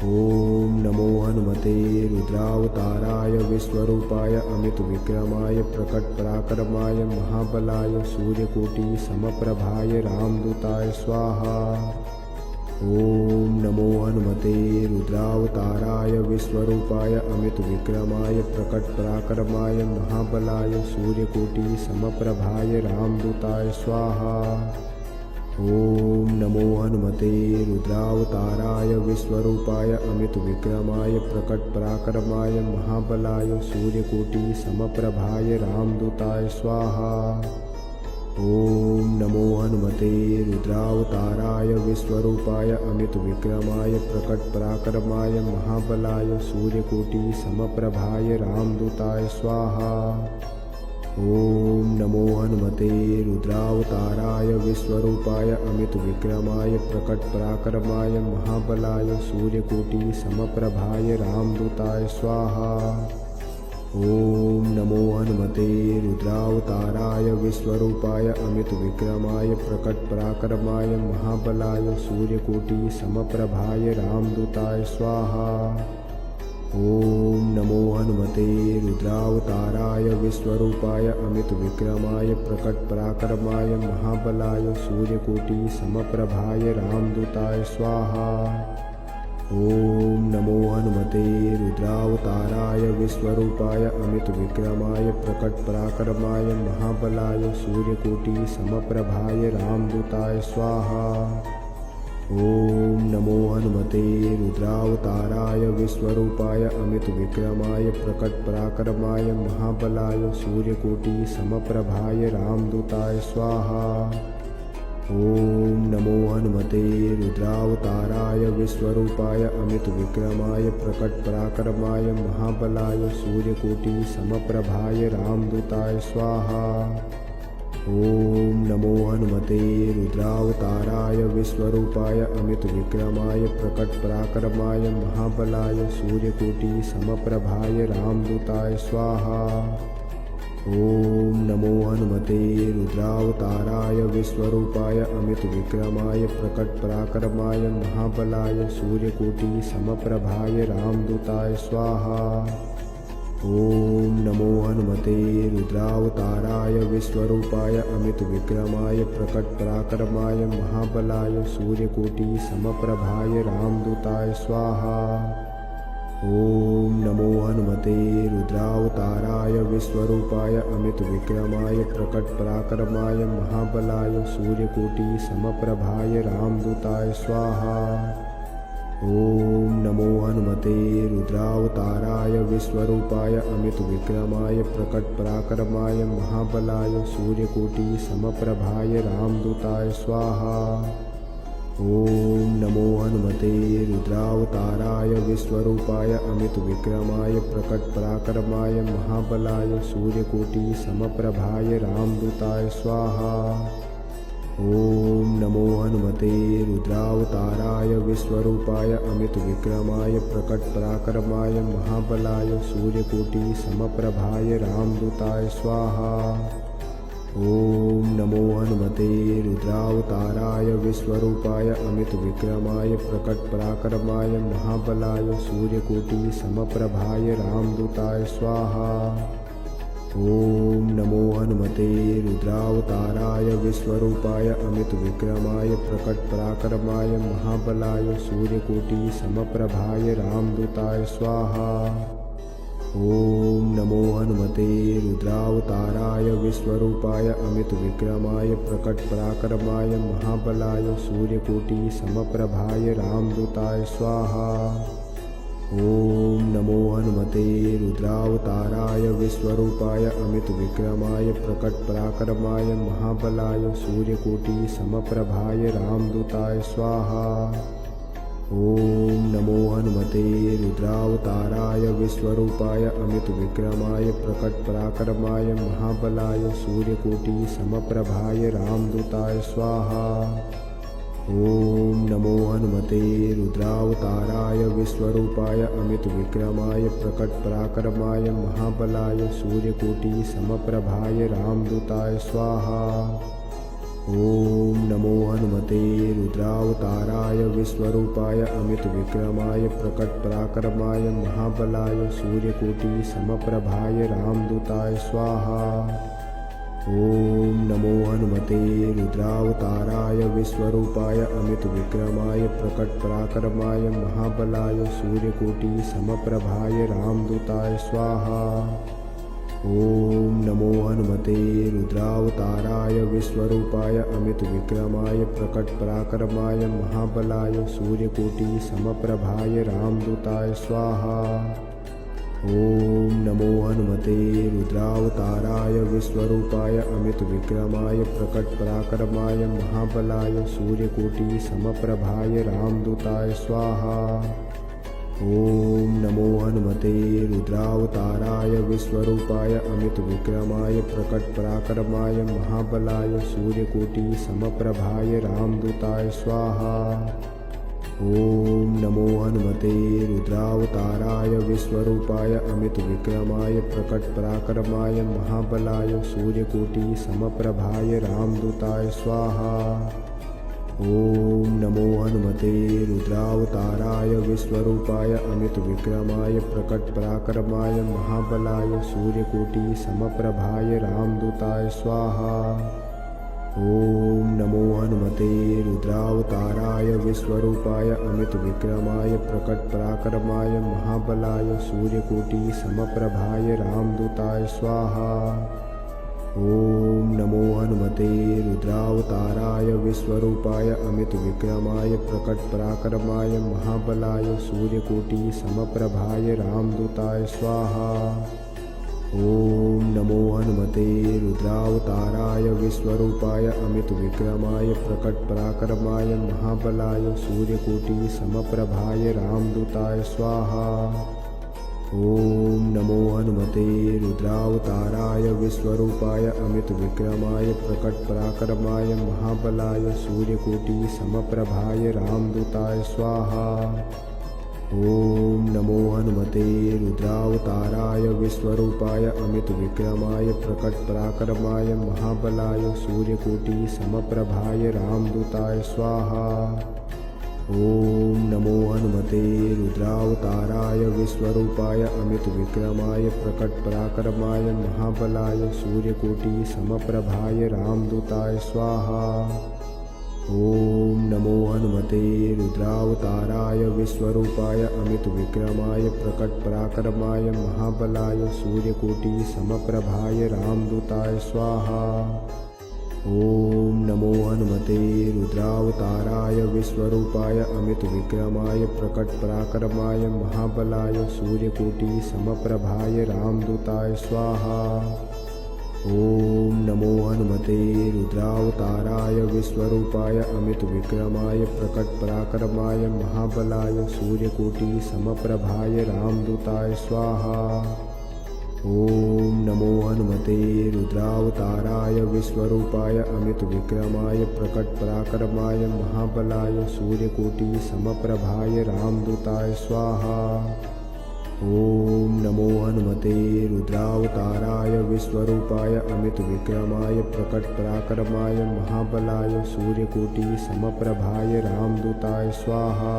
S2: ओम नमो हनुमते रुद्रावताराय विश्वरूपाय अमितविक्रमाय प्रकटपराक्रमाय महाबलाय सूर्यकोटिसमप्रभाय रामदूताय स्वाहा। ओम नमो हनुमते रुद्रावताराय विश्वरूपाय अमितविक्रमाय प्रकटपराक्रमाय महाबलाय सूर्यकोटिसमप्रभाय रामदूताय स्वाहा। ओम नमो हनुमते रुद्रावताराय विश्वरूपाय अमितविक्रमाय प्रकटपराक्रमाय महाबलाय सूर्यकोटिसमप्रभाय रामदूताय स्वाहा। ओम नमो हनुमते रुद्रावताराय विश्वरूपाय अमितविक्रमाय प्रकटपराक्रमाय महाबलाय सूर्यकोटिसमप्रभाय रामदूताय स्वाहा। ओम नमो हनुमते रुद्रावताराय विश्वरूपाय अमितविक्रमाय प्रकटपराक्रमाय महाबलाय सूर्यकोटिसमप्रभाय रामदूताय स्वाहा। ओम नमो हनुमते रुद्रावताराय विश्वरूपाय अमितविक्रमाय प्रकटपराक्रमाय महाबलाय सूर्यकोटिसमप्रभाय रामदूताय स्वाहा। ओम नमो हनुमते रुद्रावताराय विश्वरूपाय अमितविक्रमाय प्रकटपराक्रमाय महाबलाय सूर्यकोटिसमप्रभाय रामदूताय स्वाहा। ओम नमो हनुमते रुद्रावताराय विश्वरूपाय अमितविक्रमाय प्रकटपराक्रमाय महाबलाय सूर्यकोटिसमप्रभाय रामदूताय स्वाहा। ओम नमो हनुमते रुद्रावताराय विश्वरूपाय अमितविक्रमाय प्रकटपराक्रमाय महाबलाय सूर्यकोटिसमप्रभाय रामदूताय स्वाहा। ओम नमो हनुमते रुद्रावताराय विश्वरूपाय अमितविक्रमाय प्रकटपराक्रमाय महाबलाय सूर्यकोटिसमप्रभाय रामदूताय स्वाहा। ओम नमो हनुमते रुद्रावताराय विश्वरूपाय अमितविक्रमाय प्रकटपराक्रमाय महाबलाय सूर्यकोटिसमप्रभाय रामदूताय स्वाहा। ओम नमो हनुमते रुद्रावताराय विश्वरूपाय अमितविक्रमाय प्रकटपराक्रमाय महाबलाय सूर्यकोटिसमप्रभाय रामदूताय स्वाहा। ओम नमो हनुमते रुद्रावताराय विश्वरूपाय अमितविक्रमाय प्रकटपराक्रमाय महाबलाय सूर्यकोटिसमप्रभाय रामदूताय स्वाहा। ओम नमो हनुमते रुद्रावताराय विश्वरूपाय अमितविक्रमाय प्रकटपराक्रमाय महाबलाय सूर्यकोटिसमप्रभाय रामदूताय स्वाहा। ओम नमो हनुमते रुद्रावताराय विश्वरूपाय अमितविक्रमाय प्रकटपराक्रमाय महाबलाय सूर्यकोटिसमप्रभाय रामदूताय स्वाहा। ॐ नमो हनुमते रुद्रावताराय विश्वरूपाय अमितविक्रमाय प्रकटपराक्रमाय महाबलाय सूर्यकोटिसमप्रभाय रामदूताय स्वाहा। ॐ नमो हनुमते रुद्रावताराय विश्वरूपाय अमितविक्रमाय प्रकटपराक्रमाय महाबलाय सूर्यकोटिसमप्रभाय रामदूताय स्वाहा। ॐ नमो हनुमते रुद्रावताराय विश्वरूपाय अमितविक्रमाय प्रकटपराक्रमाय महाबलाय सूर्यकोटिसमप्रभाय रामदूताय स्वाहा। ॐ नमो हनुमते रुद्रावताराय विश्वरूपाय अमितविक्रमाय प्रकटपराक्रमाय महाबलाय सूर्यकोटिसमप्रभाय रामदूताय स्वाहा। ॐ नमो हनुमते रुद्रावताराय विश्वरूपाय अमितविक्रमाय प्रकटपराक्रमाय महाबलाय सूर्यकोटिसमप्रभाय रामदूताय स्वाहा। ॐ नमो हनुमते रुद्रावताराय विश्वरूपाय अमितविक्रमाय प्रकटपराक्रमाय महाबलाय सूर्यकोटिसमप्रभाय रामदूताय स्वाहा। ॐ नमो हनुमते रुद्रावताराय विश्वरूपाय अमितविक्रमाय प्रकटपराक्रमाय महाबलाय सूर्यकोटिसमप्रभाय रामदूताय स्वाहा। ॐ नमो हनुमते रुद्रावताराय विश्वरूपाय अमितविक्रमाय प्रकटपराक्रमाय महाबलाय सूर्यकोटिसमप्रभाय रामदूताय स्वाहा। ॐ नमो हनुमते रुद्रावताराय विश्वरूपाय अमितविक्रमाय प्रकटपराक्रमाय महाबलाय सूर्यकोटिसमप्रभाय रामदूताय स्वाहा। ॐ नमो हनुमते रुद्रावताराय विश्वरूपाय अमितविक्रमाय प्रकटपराक्रमाय महाबलाय सूर्यकोटिसमप्रभाय रामदूताय स्वाहा। ॐ नमो हनुमते रुद्रावताराय विश्वरूपाय अमितविक्रमाय प्रकटपराक्रमाय महाबलाय सूर्यकोटिसमप्रभाय रामदूताय स्वाहा। ॐ नमो हनुमते रुद्रावताराय विश्वरूपाय अमितविक्रमाय प्रकटपराक्रमाय महाबलाय सूर्यकोटिसमप्रभाय रामदूताय स्वाहा। ॐ नमो हनुमते रुद्रावताराय विश्वरूपाय अमितविक्रमाय प्रकटपराक्रमाय महाबलाय सूर्यकोटिसमप्रभाय रामदूताय स्वाहा। ॐ नमो हनुमते रुद्रावताराय विश्वरूपाय अमितविक्रमाय प्रकटपराक्रमाय महाबलाय सूर्यकोटिसमप्रभाय रामदूताय स्वाहा। ॐ नमो हनुमते रुद्रावताराय विश्वरूपाय अमितविक्रमाय प्रकटपराक्रमाय महाबलाय सूर्यकोटिसमप्रभाय रामदूताय स्वाहा। ॐ नमो हनुमते रुद्रावताराय विश्वरूपाय अमितविक्रमाय प्रकटपराक्रमाय महाबलाय सूर्यकोटिसमप्रभाय रामदूताय स्वाहा। ॐ नमो हनुमते रुद्रावताराय विश्वरूपाय अमितविक्रमाय प्रकटपराक्रमाय महाबलाय सूर्यकोटिसमप्रभाय रामदूताय स्वाहा। ॐ नमो हनुमते रुद्रावताराय विश्वरूपाय अमितविक्रमाय प्रकटपराक्रमाय महाबलाय सूर्यकोटिसमप्रभाय रामदूताय स्वाहा। ॐ नमो हनुमते रुद्रावताराय विश्वरूपाय अमितविक्रमाय प्रकटपराक्रमाय महाबलाय सूर्यकोटिसमप्रभाय रामदूताय स्वाहा। ॐ नमो हनुमते रुद्रावताराय विश्वरूपाय अमितविक्रमाय प्रकटपराक्रमाय महाबलाय सूर्यकोटिसमप्रभाय रामदूताय स्वाहा। ॐ नमो हनुमते रुद्रावताराय विश्वरूपाय अमितविक्रमाय प्रकटपराक्रमाय महाबलाय सूर्यकोटिसमप्रभाय रामदूताय स्वाहा। ॐ नमो हनुमते रुद्रावताराय विश्वरूपाय अमितविक्रमाय प्रकटपराक्रमाय महाबलाय सूर्यकोटिसमप्रभाय रामदूताय स्वाहा। ॐ नमो हनुमते रुद्रावताराय विश्वरूपाय अमितविक्रमाय प्रकटपराक्रमाय महाबलाय सूर्यकोटिसमप्रभाय रामदूताय स्वाहा। ॐ नमो हनुमते रुद्रावताराय विश्वरूपाय अमित विक्रमाय प्रकट पराक्रमाय महाबलाय सूर्यकोटि समप्रभाय रामदूताय स्वाहा। ओम नमो हनुमते रुद्रावताराय विश्वरूपाय अमित विक्रमाय प्रकट पराक्रमाय महाबलाय सूर्यकोटि समप्रभाय रामदूताय स्वाहा। ओम नमो हनुमते रुद्रावताराय विश्वरूपाय अमित विक्रमाय प्रकट पराक्रमाय महाबलाय सूर्यकोटि समप्रभाय रामदूताय स्वाहा।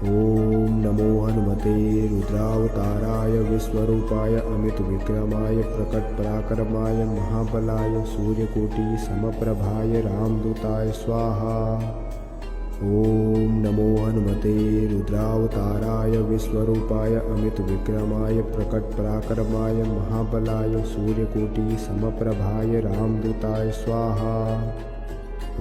S2: ओम नमो हनुमते रुद्रावताराय विश्वरूपाय अमित विक्रमाय प्रकट पराक्रमाय महाबलाय सूर्यकोटि समप्रभाय रामदूताय स्वाहा। ओम नमो हनुमते रुद्रावताराय विश्वरूपाय अमित विक्रमाय प्रकट पराक्रमाय महाबलाय सूर्यकोटि समप्रभाय रामदूताय स्वाहा।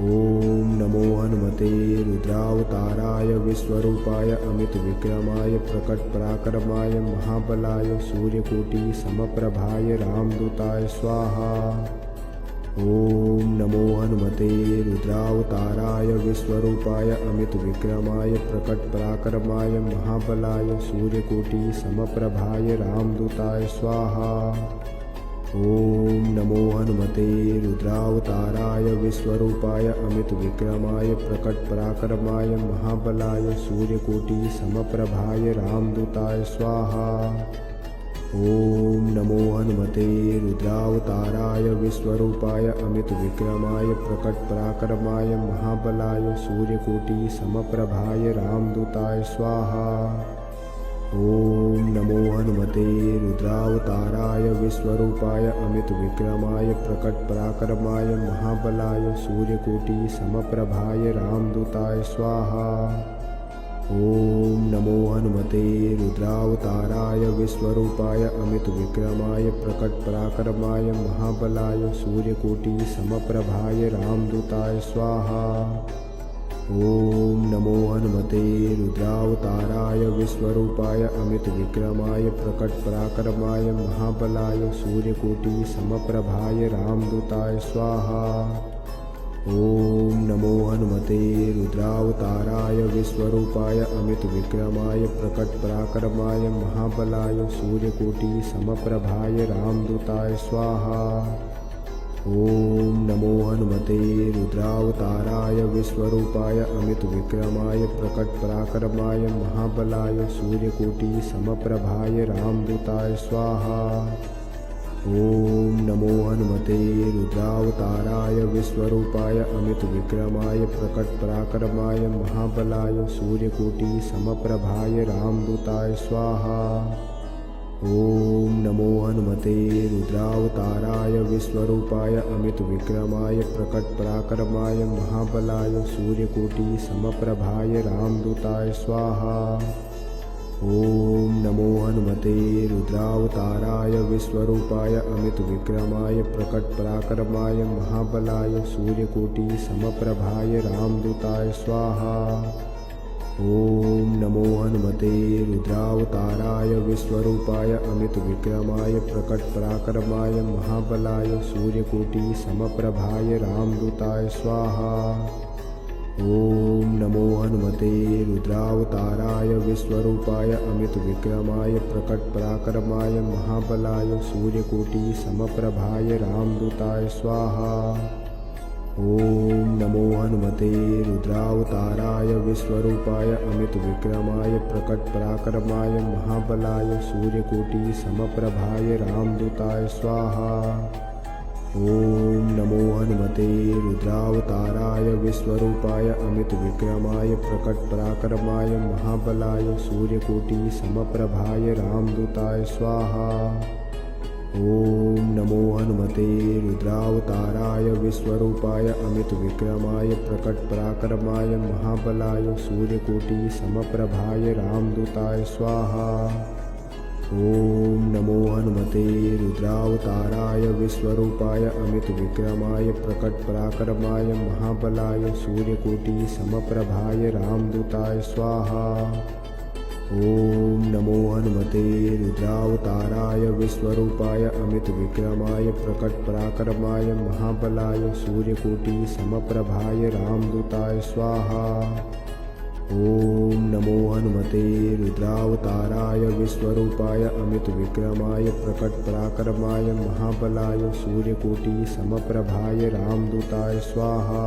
S2: ओम नमो हनुमते रुद्रावताराय विश्वरूपाय अमित विक्रमाय प्रकट पराक्रमाय महाबलाय सूर्यकोटि समप्रभाय रामदूताय स्वाहा। ओम नमो हनुमते रुद्रावताराय विश्वरूपाय अमित विक्रमाय प्रकट पराक्रमाय महाबलाय सूर्यकोटि समप्रभाय रामदूताय स्वाहा। ओम नमो हनुमते रुद्रावताराय विश्वरूपाय अमित विक्रमाय प्रकट पराक्रमाय महाबलाय सूर्यकोटि समप्रभाय रामदूताय स्वाहा। ओम नमो हनुमते रुद्रावताराय विश्वरूपाय अमित विक्रमाय प्रकट पराक्रमाय महाबलाय सूर्यकोटि समप्रभाय रामदूताय स्वाहा। ओम नमो हनुमते रुद्रावताराय विश्वरूपाय अमित विक्रमाय प्रकट पराक्रमाय महाबलाय सूर्यकोटि समप्रभाय रामदूताय स्वाहा। ओम नमो हनुमते रुद्रावताराय विश्वरूपाय अमित विक्रमाय प्रकट पराक्रमाय महाबलाय सूर्यकोटि समप्रभाय रामदूताय स्वाहा। ओम नमो हनुमते रुद्रावताराय विश्वरूपाय अमित विक्रमाय प्रकट पराक्रमाय महाबलाय सूर्यकोटि समप्रभाय रामदूताय स्वाहा। ओम नमो हनुमते रुद्रावताराय विश्वरूपाय अमित विक्रमाय प्रकट पराक्रमाय महाबलाय सूर्यकोटि समप्रभाय रामदूताय स्वाहा। ओम नमो हनुमते रुद्रावताराय विश्वरूपाय अमित विक्रमाय प्रकट पराक्रमाय महाबलाय सूर्यकोटि समप्रभाय रामदूताय स्वाहा। ओम नमो हनुमते रुद्रावताराय विश्वरूपाय अमित विक्रमाय प्रकट पराक्रमाय महाबलाय सूर्यकोटि समप्रभाय रामदूताय स्वाहा। ओम नमो हनुमते रुद्रावताराय विश्वरूपाय अमित विक्रमाय प्रकट पराक्रमाय महाबलाय सूर्यकोटि समप्रभाय रामदूताय स्वाहा। ओम नमो हनुमते रुद्रावताराय विश्वरूपाय अमित विक्रमाय प्रकट पराक्रमाय महाबलाय सूर्यकोटि समप्रभाय रामदूताय स्वाहा। ओम नमो हनुमते रुद्रावताराय विश्वरूपाय अमित विक्रमाय प्रकट पराक्रमाय महाबलाय सूर्यकोटि समप्रभाय रामदूताय स्वाहा। ओम नमो हनुमते रुद्रावताराय विश्वरूपाय अमित विक्रमाय प्रकट पराक्रमाय महाबलाय सूर्यकोटि समप्रभाय रामदूताय स्वाहा। ओम नमो हनुमते रुद्रावताराय विश्वरूपाय अमित विक्रमाय प्रकट पराक्रमाय महाबलाय सूर्यकोटि समप्रभाय रामदूताय स्वाहा। ओम नमो हनुमते रुद्रावताराय विश्वरूपाय अमित विक्रमाय प्रकट पराक्रमाय महाबलाय सूर्यकोटि समप्रभाय रामदूताय स्वाहा। ओम नमो हनुमते रुद्रावताराय विश्वरूपाय अमित विक्रमाय प्रकट पराक्रमाय महाबलाय सूर्यकोटि समप्रभाय रामदूताय स्वाहा। ओम नमो हनुमते रुद्रावताराय विश्वरूपाय अमित विक्रमाय प्रकट पराक्रमाय महाबलाय सूर्यकोटि समप्रभाय रामदूताय स्वाहा। ॐ नमो हनुमते रुद्रावताराय विश्वरूपाय अमितविक्रमाय प्रकटपराक्रमाय महाबलाय सूर्यकोटिसमप्रभाय रामदूताय स्वाहा। ॐ नमो हनुमते रुद्रावताराय विश्वरूपाय अमितविक्रमाय प्रकटपराक्रमाय महाबलाय सूर्यकोटिसमप्रभाय रामदूताय स्वाहा।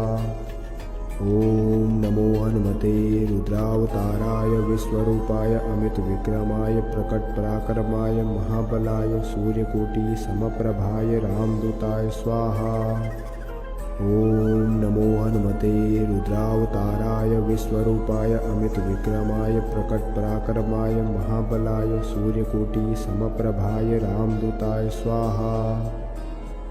S2: ॐ नमो हनुमते रुद्रावताराय विश्वरूपाय अमितविक्रमाय प्रकटपराक्रमाय महाबलाय सूर्यकोटिसमप्रभाय रामदूताय स्वाहा। ॐ नमो हनुमते रुद्रावताराय विश्वरूपाय अमितविक्रमाय प्रकटपराक्रमाय महाबलाय सूर्यकोटिसमप्रभाय रामदूताय स्वाहा।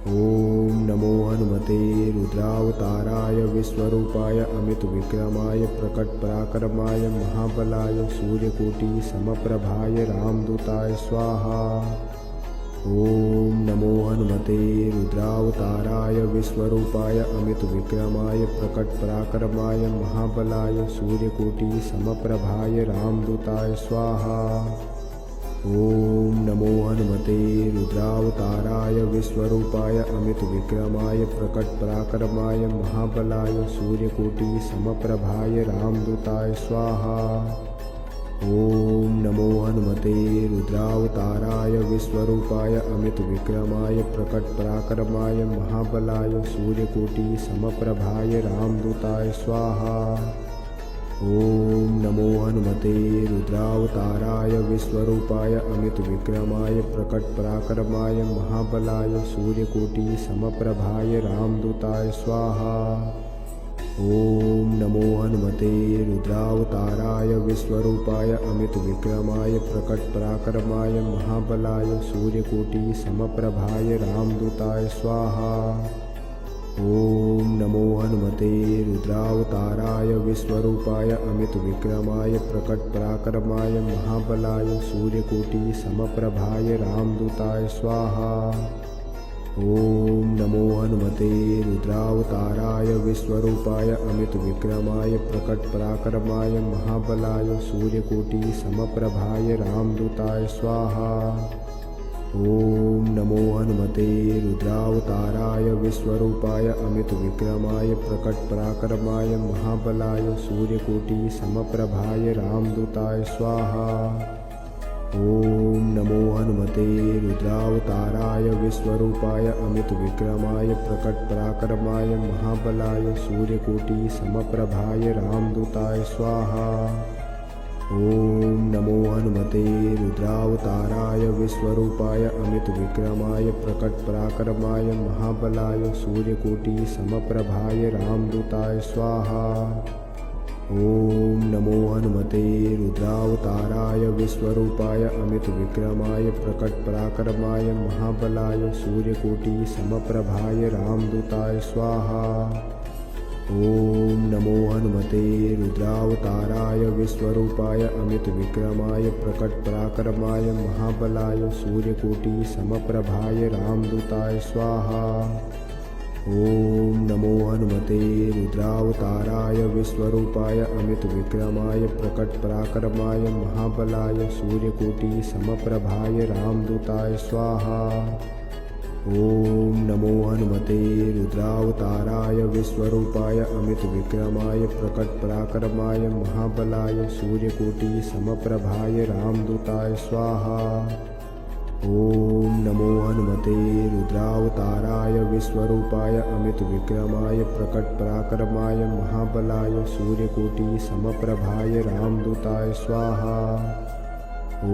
S2: ॐ नमो हनुमते रुद्रावताराय विश्वरूपाय अमितविक्रमाय प्रकटपराक्रमाय महाबलाय सूर्यकोटिसमप्रभाय रामदूताय स्वाहा। ॐ नमो हनुमते रुद्रावताराय विश्वरूपाय अमितविक्रमाय प्रकटपराक्रमाय महाबलाय सूर्यकोटिसमप्रभाय रामदूताय स्वाहा। ॐ नमो हनुमते रुद्रावताराय विश्वरूपाय अमितविक्रमाय प्रकटपराक्रमाय महाबलाय सूर्यकोटिसमप्रभाय रामदूताय स्वाहा। ॐ नमो हनुमते रुद्रावताराय विश्वरूपाय अमितविक्रमाय प्रकटपराक्रमाय महाबलाय सूर्यकोटिसमप्रभाय रामदूताय स्वाहा। ॐ नमो हनुमते रुद्रावताराय विश्वरूपाय अमितविक्रमाय प्रकटपराक्रमाय महाबलाय सूर्यकोटिसमप्रभाय रामदूताय स्वाहा। ॐ नमो हनुमते रुद्रावताराय विश्वरूपाय अमितविक्रमाय प्रकटपराक्रमाय महाबलाय सूर्यकोटिसमप्रभाय रामदूताय स्वाहा। ॐ नमो हनुमते रुद्रावताराय विश्वरूपाय अमितविक्रमाय प्रकटपराक्रमाय महाबलाय सूर्यकोटिसमप्रभाय रामदूताय स्वाहा। ॐ नमो हनुमते रुद्रावताराय विश्वरूपाय अमितविक्रमाय प्रकटपराक्रमाय महाबलाय सूर्यकोटिसमप्रभाय रामदूताय स्वाहा। ॐ नमो हनुमते रुद्रावताराय विश्वरूपाय अमितविक्रमाय प्रकटपराक्रमाय महाबलाय सूर्यकोटिसमप्रभाय रामदूताय स्वाहा। ॐ नमो हनुमते रुद्रावताराय विश्वरूपाय अमितविक्रमाय प्रकटपराक्रमाय महाबलाय सूर्यकोटिसमप्रभाय रामदूताय स्वाहा। ॐ नमो हनुमते रुद्रावताराय विश्वरूपाय अमितविक्रमाय प्रकटपराक्रमाय महाबलाय सूर्यकोटिसमप्रभाय रामदूताय स्वाहा। ॐ नमो हनुमते रुद्रावताराय विश्वरूपाय अमितविक्रमाय प्रकटपराक्रमाय महाबलाय सूर्यकोटिसमप्रभाय रामदूताय स्वाहा। ॐ नमो हनुमते रुद्रावताराय विश्वरूपाय अमितविक्रमाय प्रकटपराक्रमाय महाबलाय सूर्यकोटिसमप्रभाय रामदूताय स्वाहा। ॐ नमो हनुमते रुद्रावताराय विश्वरूपाय अमितविक्रमाय प्रकटपराक्रमाय महाबलाय सूर्यकोटिसमप्रभाय रामदूताय स्वाहा। ॐ नमो हनुमते रुद्रावताराय विश्वरूपाय अमितविक्रमाय प्रकटपराक्रमाय महाबलाय सूर्यकोटिसमप्रभाय रामदूताय स्वाहा। ॐ नमो हनुमते रुद्रावताराय विश्वरूपाय अमितविक्रमाय प्रकटपराक्रमाय महाबलाय सूर्यकोटिसमप्रभाय रामदूताय स्वाहा। ॐ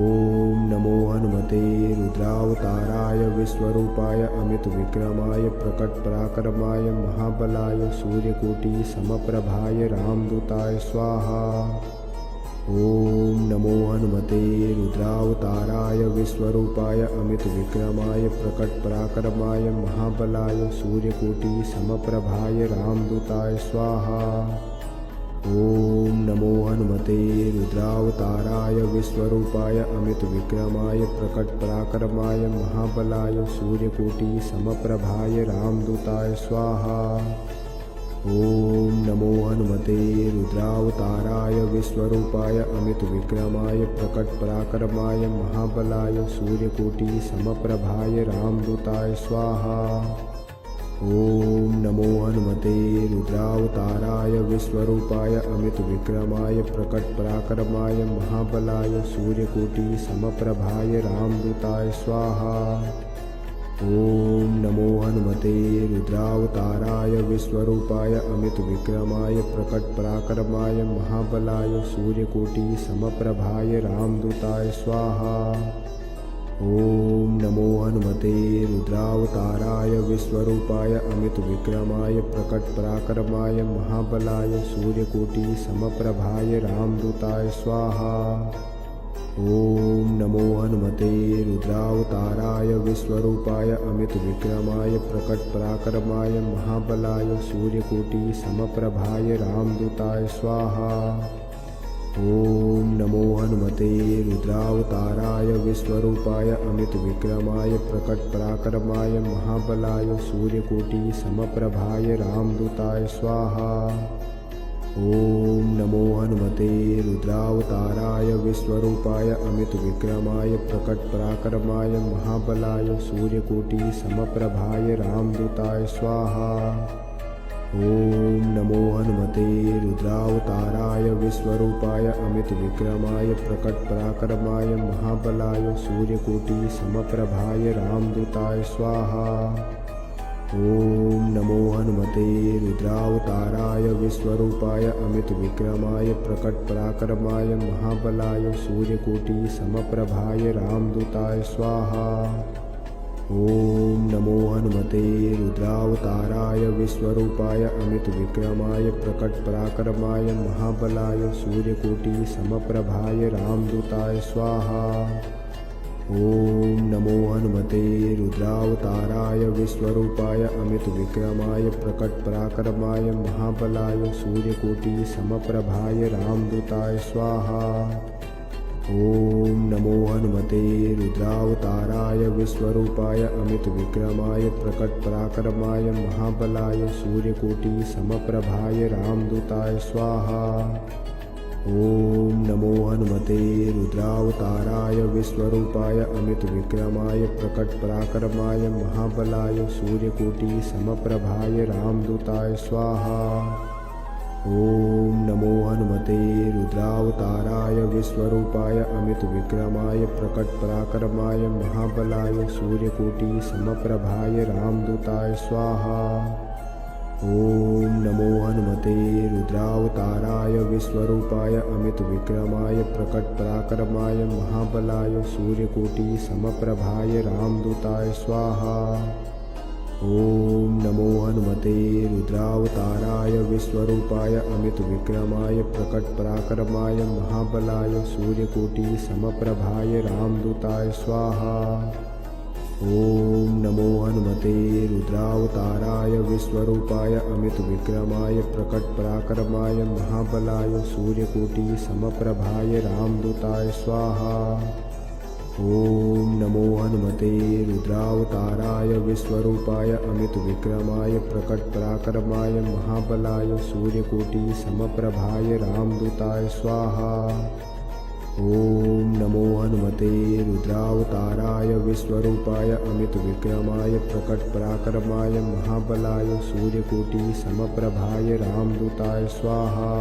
S2: नमो हनुमते रुद्रावताराय विश्वरूपाय अमितविक्रमाय प्रकटपराक्रमाय महाबलाय सूर्यकोटिसमप्रभाय रामदूताय स्वाहा। ॐ नमो हनुमते रुद्रावताराय विश्वरूपाय अमितविक्रमाय प्रकटपराक्रमाय महाबलाय सूर्यकोटिसमप्रभाय रामदूताय स्वाहा। ॐ नमो हनुमते रुद्रावताराय विश्वरूपाय अमितविक्रमाय प्रकटपराक्रमाय महाबलाय सूर्यकोटिसमप्रभाय रामदूताय स्वाहा। ॐ नमो हनुमते रुद्रावताराय विश्वरूपाय अमितविक्रमाय प्रकटपराक्रमाय महाबलाय सूर्यकोटि समप्रभाय रामदूताय स्वाहा। ॐ नमो हनुमते रुद्रावताराय विश्वरूपाय अमितविक्रमाय प्रकटपराक्रमाय महाबलाय सूर्यकोटि समप्रभाय रामदूताय स्वाहा। ॐ नमो हनुमते रुद्रावताराय विश्वरूपाय अमितविक्रमाय प्रकटपराक्रमाय महाबलाय सूर्यकोटि समप्रभाय रामदूताय स्वाहा। ॐ नमो हनुमते रुद्रावताराय विश्वरूपाय अमितविक्रमाय प्रकटपराक्रमाय महाबलाय सूर्यकोटि समप्रभाय रामदूताय स्वाहा। ॐ नमो हनुमते रुद्रावताराय विश्वरूपाय अमितविक्रमाय प्रकटपराक्रमाय महाबलाय सूर्यकोटि समप्रभाय रामदूताय स्वाहा। ॐ नमो हनुमते रुद्रावताराय विश्वरूपाय अमितविक्रमाय प्रकटपराक्रमाय महाबलाय सूर्यकोटि समप्रभाय रामदूताय स्वाहा। ॐ नमो हनुमते रुद्रावताराय विश्वरूपाय अमितविक्रमाय प्रकटपराक्रमाय महाबलाय सूर्यकोटि समप्रभाय रामदूताय स्वाहा। ॐ नमो हनुमते रुद्रावताराय विश्वरूपाय अमितविक्रमाय प्रकटपराक्रमाय महाबलाय सूर्यकोटि समप्रभाय रामदूताय स्वाहा। ॐ नमो हनुमते रुद्रावताराय विश्वरूपाय अमितविक्रमाय प्रकटपराक्रमाय महाबलाय सूर्यकोटि समप्रभाय रामदूताय स्वाहा। ॐ नमो हनुमते रुद्रावताराय विश्वरूपाय अमितविक्रमाय प्रकटपराक्रमाय महाबलाय सूर्यकोटि समप्रभाय रामदूताय स्वाहा। ॐ नमो हनुमते रुद्रावताराय विश्वरूपाय अमितविक्रमाय प्रकटपराक्रमाय महाबलाय सूर्यकोटि समप्रभाय रामदूताय स्वाहा। ॐ नमो हनुमते रुद्रावताराय विश्वरूपाय अमितविक्रमाय प्रकटपराक्रमाय महाबलाय सूर्यकोटि समप्रभाय रामदूताय स्वाहा। ॐ नमो हनुमते रुद्रावताराय विश्वरूपाय अमितविक्रमाय प्रकटपराक्रमाय महाबलाय सूर्यकोटि समप्रभाय रामदूताय स्वाहा। ॐ नमो हनुमते रुद्रावताराय विश्वरूपाय अमितविक्रमाय प्रकटपराक्रमाय महाबलाय सूर्यकोटि समप्रभाय रामदूताय स्वाहा। ॐ नमो हनुमते रुद्रावताराय विश्वरूपाय अमितविक्रमाय प्रकटपराक्रमाय महाबलाय सूर्यकोटि समप्रभाय रामदूताय स्वाहा। ॐ नमो हनुमते रुद्रावताराय विश्वरूपाय अमितविक्रमाय प्रकटपराक्रमाय महाबलाय सूर्यकोटि समप्रभाय रामदूताय स्वाहा। ॐ नमो हनुमते रुद्रावताराय विश्वरूपाय अमितविक्रमाय प्रकटपराक्रमाय महाबलाय सूर्यकोटि समप्रभाय रामदूताय स्वाहा। ॐ नमो हनुमते रुद्रावताराय विश्वरूपाय अमितविक्रमाय प्रकटपराक्रमाय महाबलाय सूर्यकोटि समप्रभाय रामदूताय स्वाहा। ॐ नमो हनुमते रुद्रावताराय विश्वरूपाय अमितविक्रमाय प्रकटपराक्रमाय महाबलाय सूर्यकोटि समप्रभाय रामदूताय स्वाहा।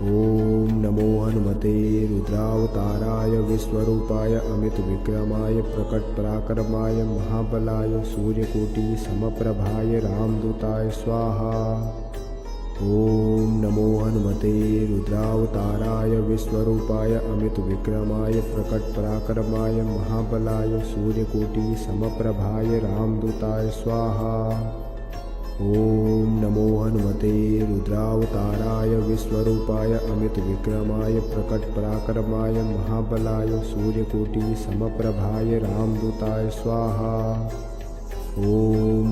S2: ॐ नमो हनुमते रुद्रावताराय विश्वरूपाय अमितविक्रमाय प्रकटपराक्रमाय महाबलाय सूर्यकोटि समप्रभाय रामदूताय स्वाहा। ॐ नमो हनुमते रुद्रावताराय विश्वरूपाय अमितविक्रमाय प्रकटपराक्रमाय महाबलाय सूर्यकोटि समप्रभाय रामदूताय स्वाहा। ॐ नमो हनुमते रुद्रावताराय विश्वरूपाय अमितविक्रमाय प्रकटपराक्रमाय महाबलाय सूर्यकोटि समप्रभाय रामदूताय स्वाहा। ॐ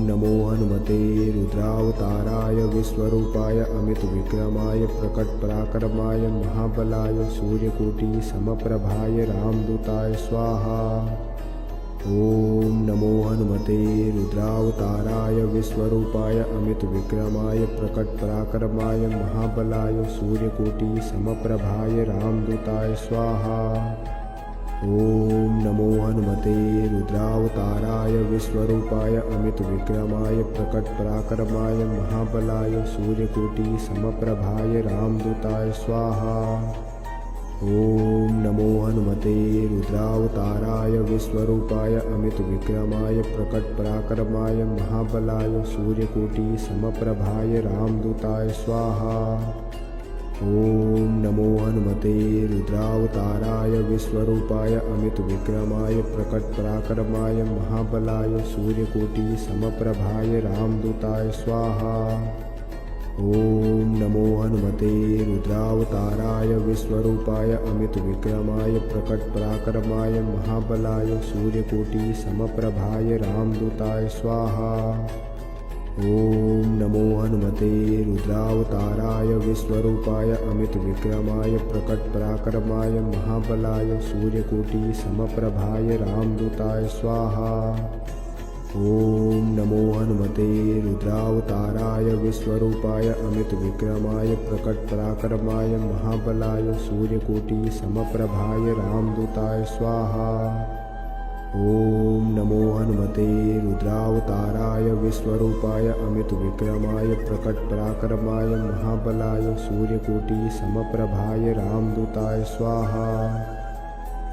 S2: नमो हनुमते रुद्रावताराय विश्वरूपाय अमितविक्रमाय प्रकटपराक्रमाय महाबलाय सूर्यकोटि समप्रभाय रामदूताय स्वाहा। ॐ नमो हनुमते रुद्रावताराय विश्वरूपाय अमितविक्रमाय प्रकटपराक्रमाय महाबलाय सूर्यकोटिसमप्रभाय रामदूताय स्वाहा। ॐ नमो हनुमते रुद्रावताराय विश्वरूपाय अमितविक्रमाय प्रकटपराक्रमाय महाबलाय सूर्यकोटिसमप्रभाय रामदूताय स्वाहा। ॐ नमो हनुमते रुद्रावताराय विश्वरूपाय अमितविक्रमाय प्रकटपराक्रमाय महाबलाय सूर्यकोटिसमप्रभाय रामदूताय स्वाहा। ॐ नमो हनुमते रुद्रावताराय विश्वरूपाय अमितविक्रमाय प्रकटपराक्रमाय महाबलाय सूर्यकोटिसमप्रभाय रामदूताय स्वाहा। ॐ नमो हनुमते रुद्रावताराय विश्वरूपाय अमितविक्रमाय प्रकटपराक्रमाय महाबलाय सूर्यकोटिसमप्रभाय रामदूताय स्वाहा। ॐ नमो हनुमते रुद्रावताराय विश्वरूपाय अमितविक्रमाय प्रकटपराक्रमाय महाबलाय सूर्यकोटिसमप्रभाय रामदूताय स्वाहा। ॐ नमो हनुमते रुद्रावताराय विश्वरूपाय अमितविक्रमाय प्रकटपराक्रमाय महाबलाय सूर्यकोटिसमप्रभाय रामदूताय स्वाहा। ॐ नमो हनुमते रुद्रावताराय विश्वरूपाय अमितविक्रमाय प्रकटपराक्रमाय महाबलाय सूर्यकोटिसमप्रभाय रामदूताय स्वाहा।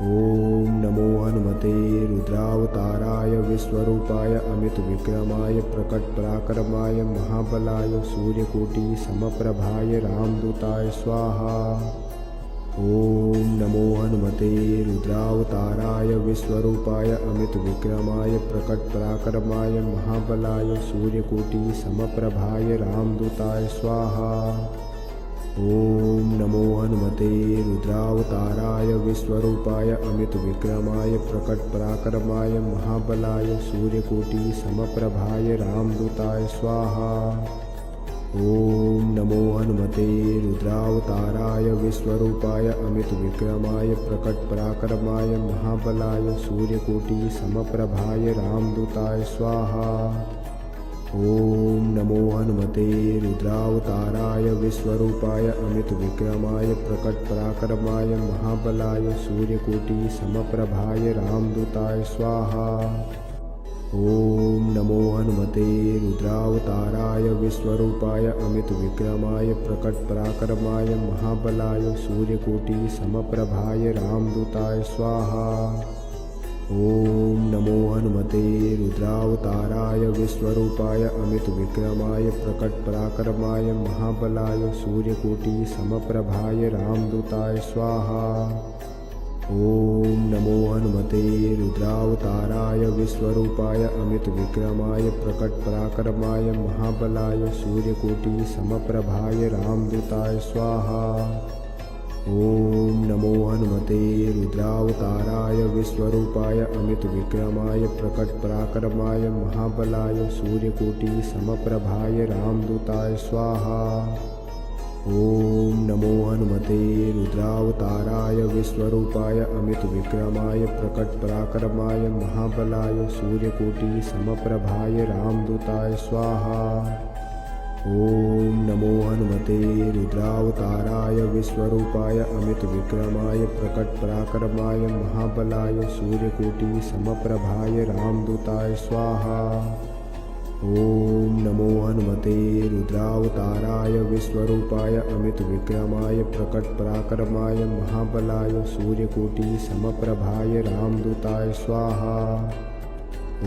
S2: ॐ नमो हनुमते रुद्रावताराय विश्वरूपाय अमितविक्रमाय प्रकटपराक्रमाय महाबलाय सूर्यकोटिसमप्रभाय रामदूताय स्वाहा। ॐ नमो हनुमते रुद्रावताराय विश्वरूपाय अमितविक्रमाय प्रकटपराक्रमाय महाबलाय सूर्यकोटिसमप्रभाय रामदूताय स्वाहा। ॐ नमो हनुमते रुद्रावताराय विश्वरूपाय अमितविक्रमाय प्रकटपराक्रमाय महाबलाय सूर्यकोटिसमप्रभाय रामदूताय स्वाहा। ॐ नमो हनुमते रुद्रावताराय विश्वरूपाय अमितविक्रमाय प्रकटपराक्रमाय महाबलाय सूर्यकोटिसमप्रभाय रामदूताय स्वाहा। ॐ नमो हनुमते रुद्रावताराय विश्वरूपाय अमितविक्रमाय प्रकटपराक्रमाय महाबलाय सूर्यकोटिसमप्रभाय रामदूताय स्वाहा। ॐ नमो हनुमते रुद्रावताराय विश्वरूपाय अमितविक्रमाय प्रकटपराक्रमाय महाबलाय सूर्यकोटिसमप्रभाय रामदूताय स्वाहा। ॐ नमो हनुमते रुद्रावताराय विश्वरूपाय अमितविक्रमाय प्रकटपराक्रमाय महाबलाय सूर्यकोटिसमप्रभाय रामदूताय स्वाहा। ॐ नमो हनुमते रुद्रावताराय विश्वरूपाय अमितविक्रमाय प्रकटपराक्रमाय महाबलाय सूर्यकोटिसमप्रभाय रामदूताय स्वाहा। ॐ नमो हनुमते रुद्रावताराय विश्वरूपाय अमितविक्रमाय प्रकटपराक्रमाय महाबलाय सूर्यकोटिसमप्रभाय रामदूताय स्वाहा। ॐ नमो हनुमते रुद्रावताराय विश्वरूपाय अमितविक्रमाय प्रकटपराक्रमाय महाबलाय सूर्यकोटिसमप्रभाय रामदूताय स्वाहा। ॐ नमो हनुमते रुद्रावताराय विश्वरूपाय अमितविक्रमाय प्रकटपराक्रमाय महाबलाय सूर्यकोटिसमप्रभाय रामदूताय स्वाहा। ॐ नमो हनुमते रुद्रावताराय विश्वरूपाय अमितविक्रमाय प्रकटपराक्रमाय महाबलाय सूर्यकोटिसमप्रभाय रामदूताय स्वाहा। ॐ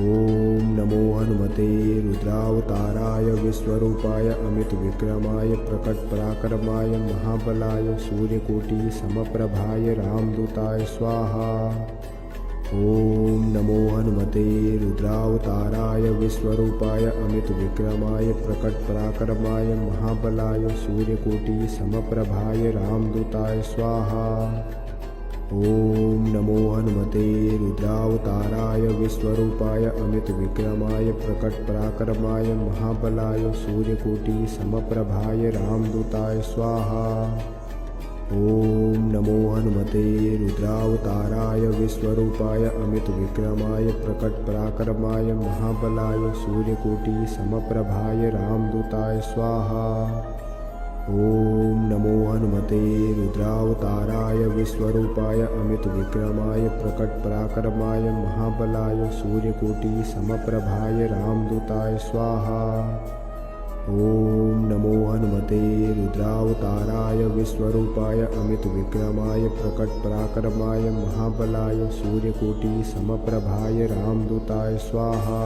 S2: नमो हनुमते रुद्रावताराय विश्वरूपाय अमितविक्रमाय प्रकटपराक्रमाय महाबलाय सूर्यकोटिसमप्रभाय रामदूताय स्वाहा। ॐ नमो हनुमते रुद्रावताराय विश्वरूपाय अमितविक्रमाय प्रकटपराक्रमाय महाबलाय सूर्यकोटिसमप्रभाय रामदूताय स्वाहा। ॐ नमो हनुमते रुद्रावताराय विश्वरूपाय अमितविक्रमाय प्रकटपराक्रमाय महाबलाय सूर्यकोटिसमप्रभाय रामदूताय स्वाहा। ॐ नमो हनुमते रुद्रावताराय विश्वरूपाय अमितविक्रमाय प्रकटपराक्रमाय महाबलाय सूर्यकोटिसमप्रभाय रामदूताय स्वाहा। ॐ नमो हनुमते रुद्रावताराय विश्वरूपाय अमितविक्रमाय प्रकटपराक्रमाय महाबलाय सूर्यकोटिसमप्रभाय रामदूताय स्वाहा। ॐ नमो हनुमते रुद्रावताराय विश्वरूपाय अमितविक्रमाय प्रकटपराक्रमाय महाबलाय सूर्यकोटिसमप्रभाय रामदूताय स्वाहा।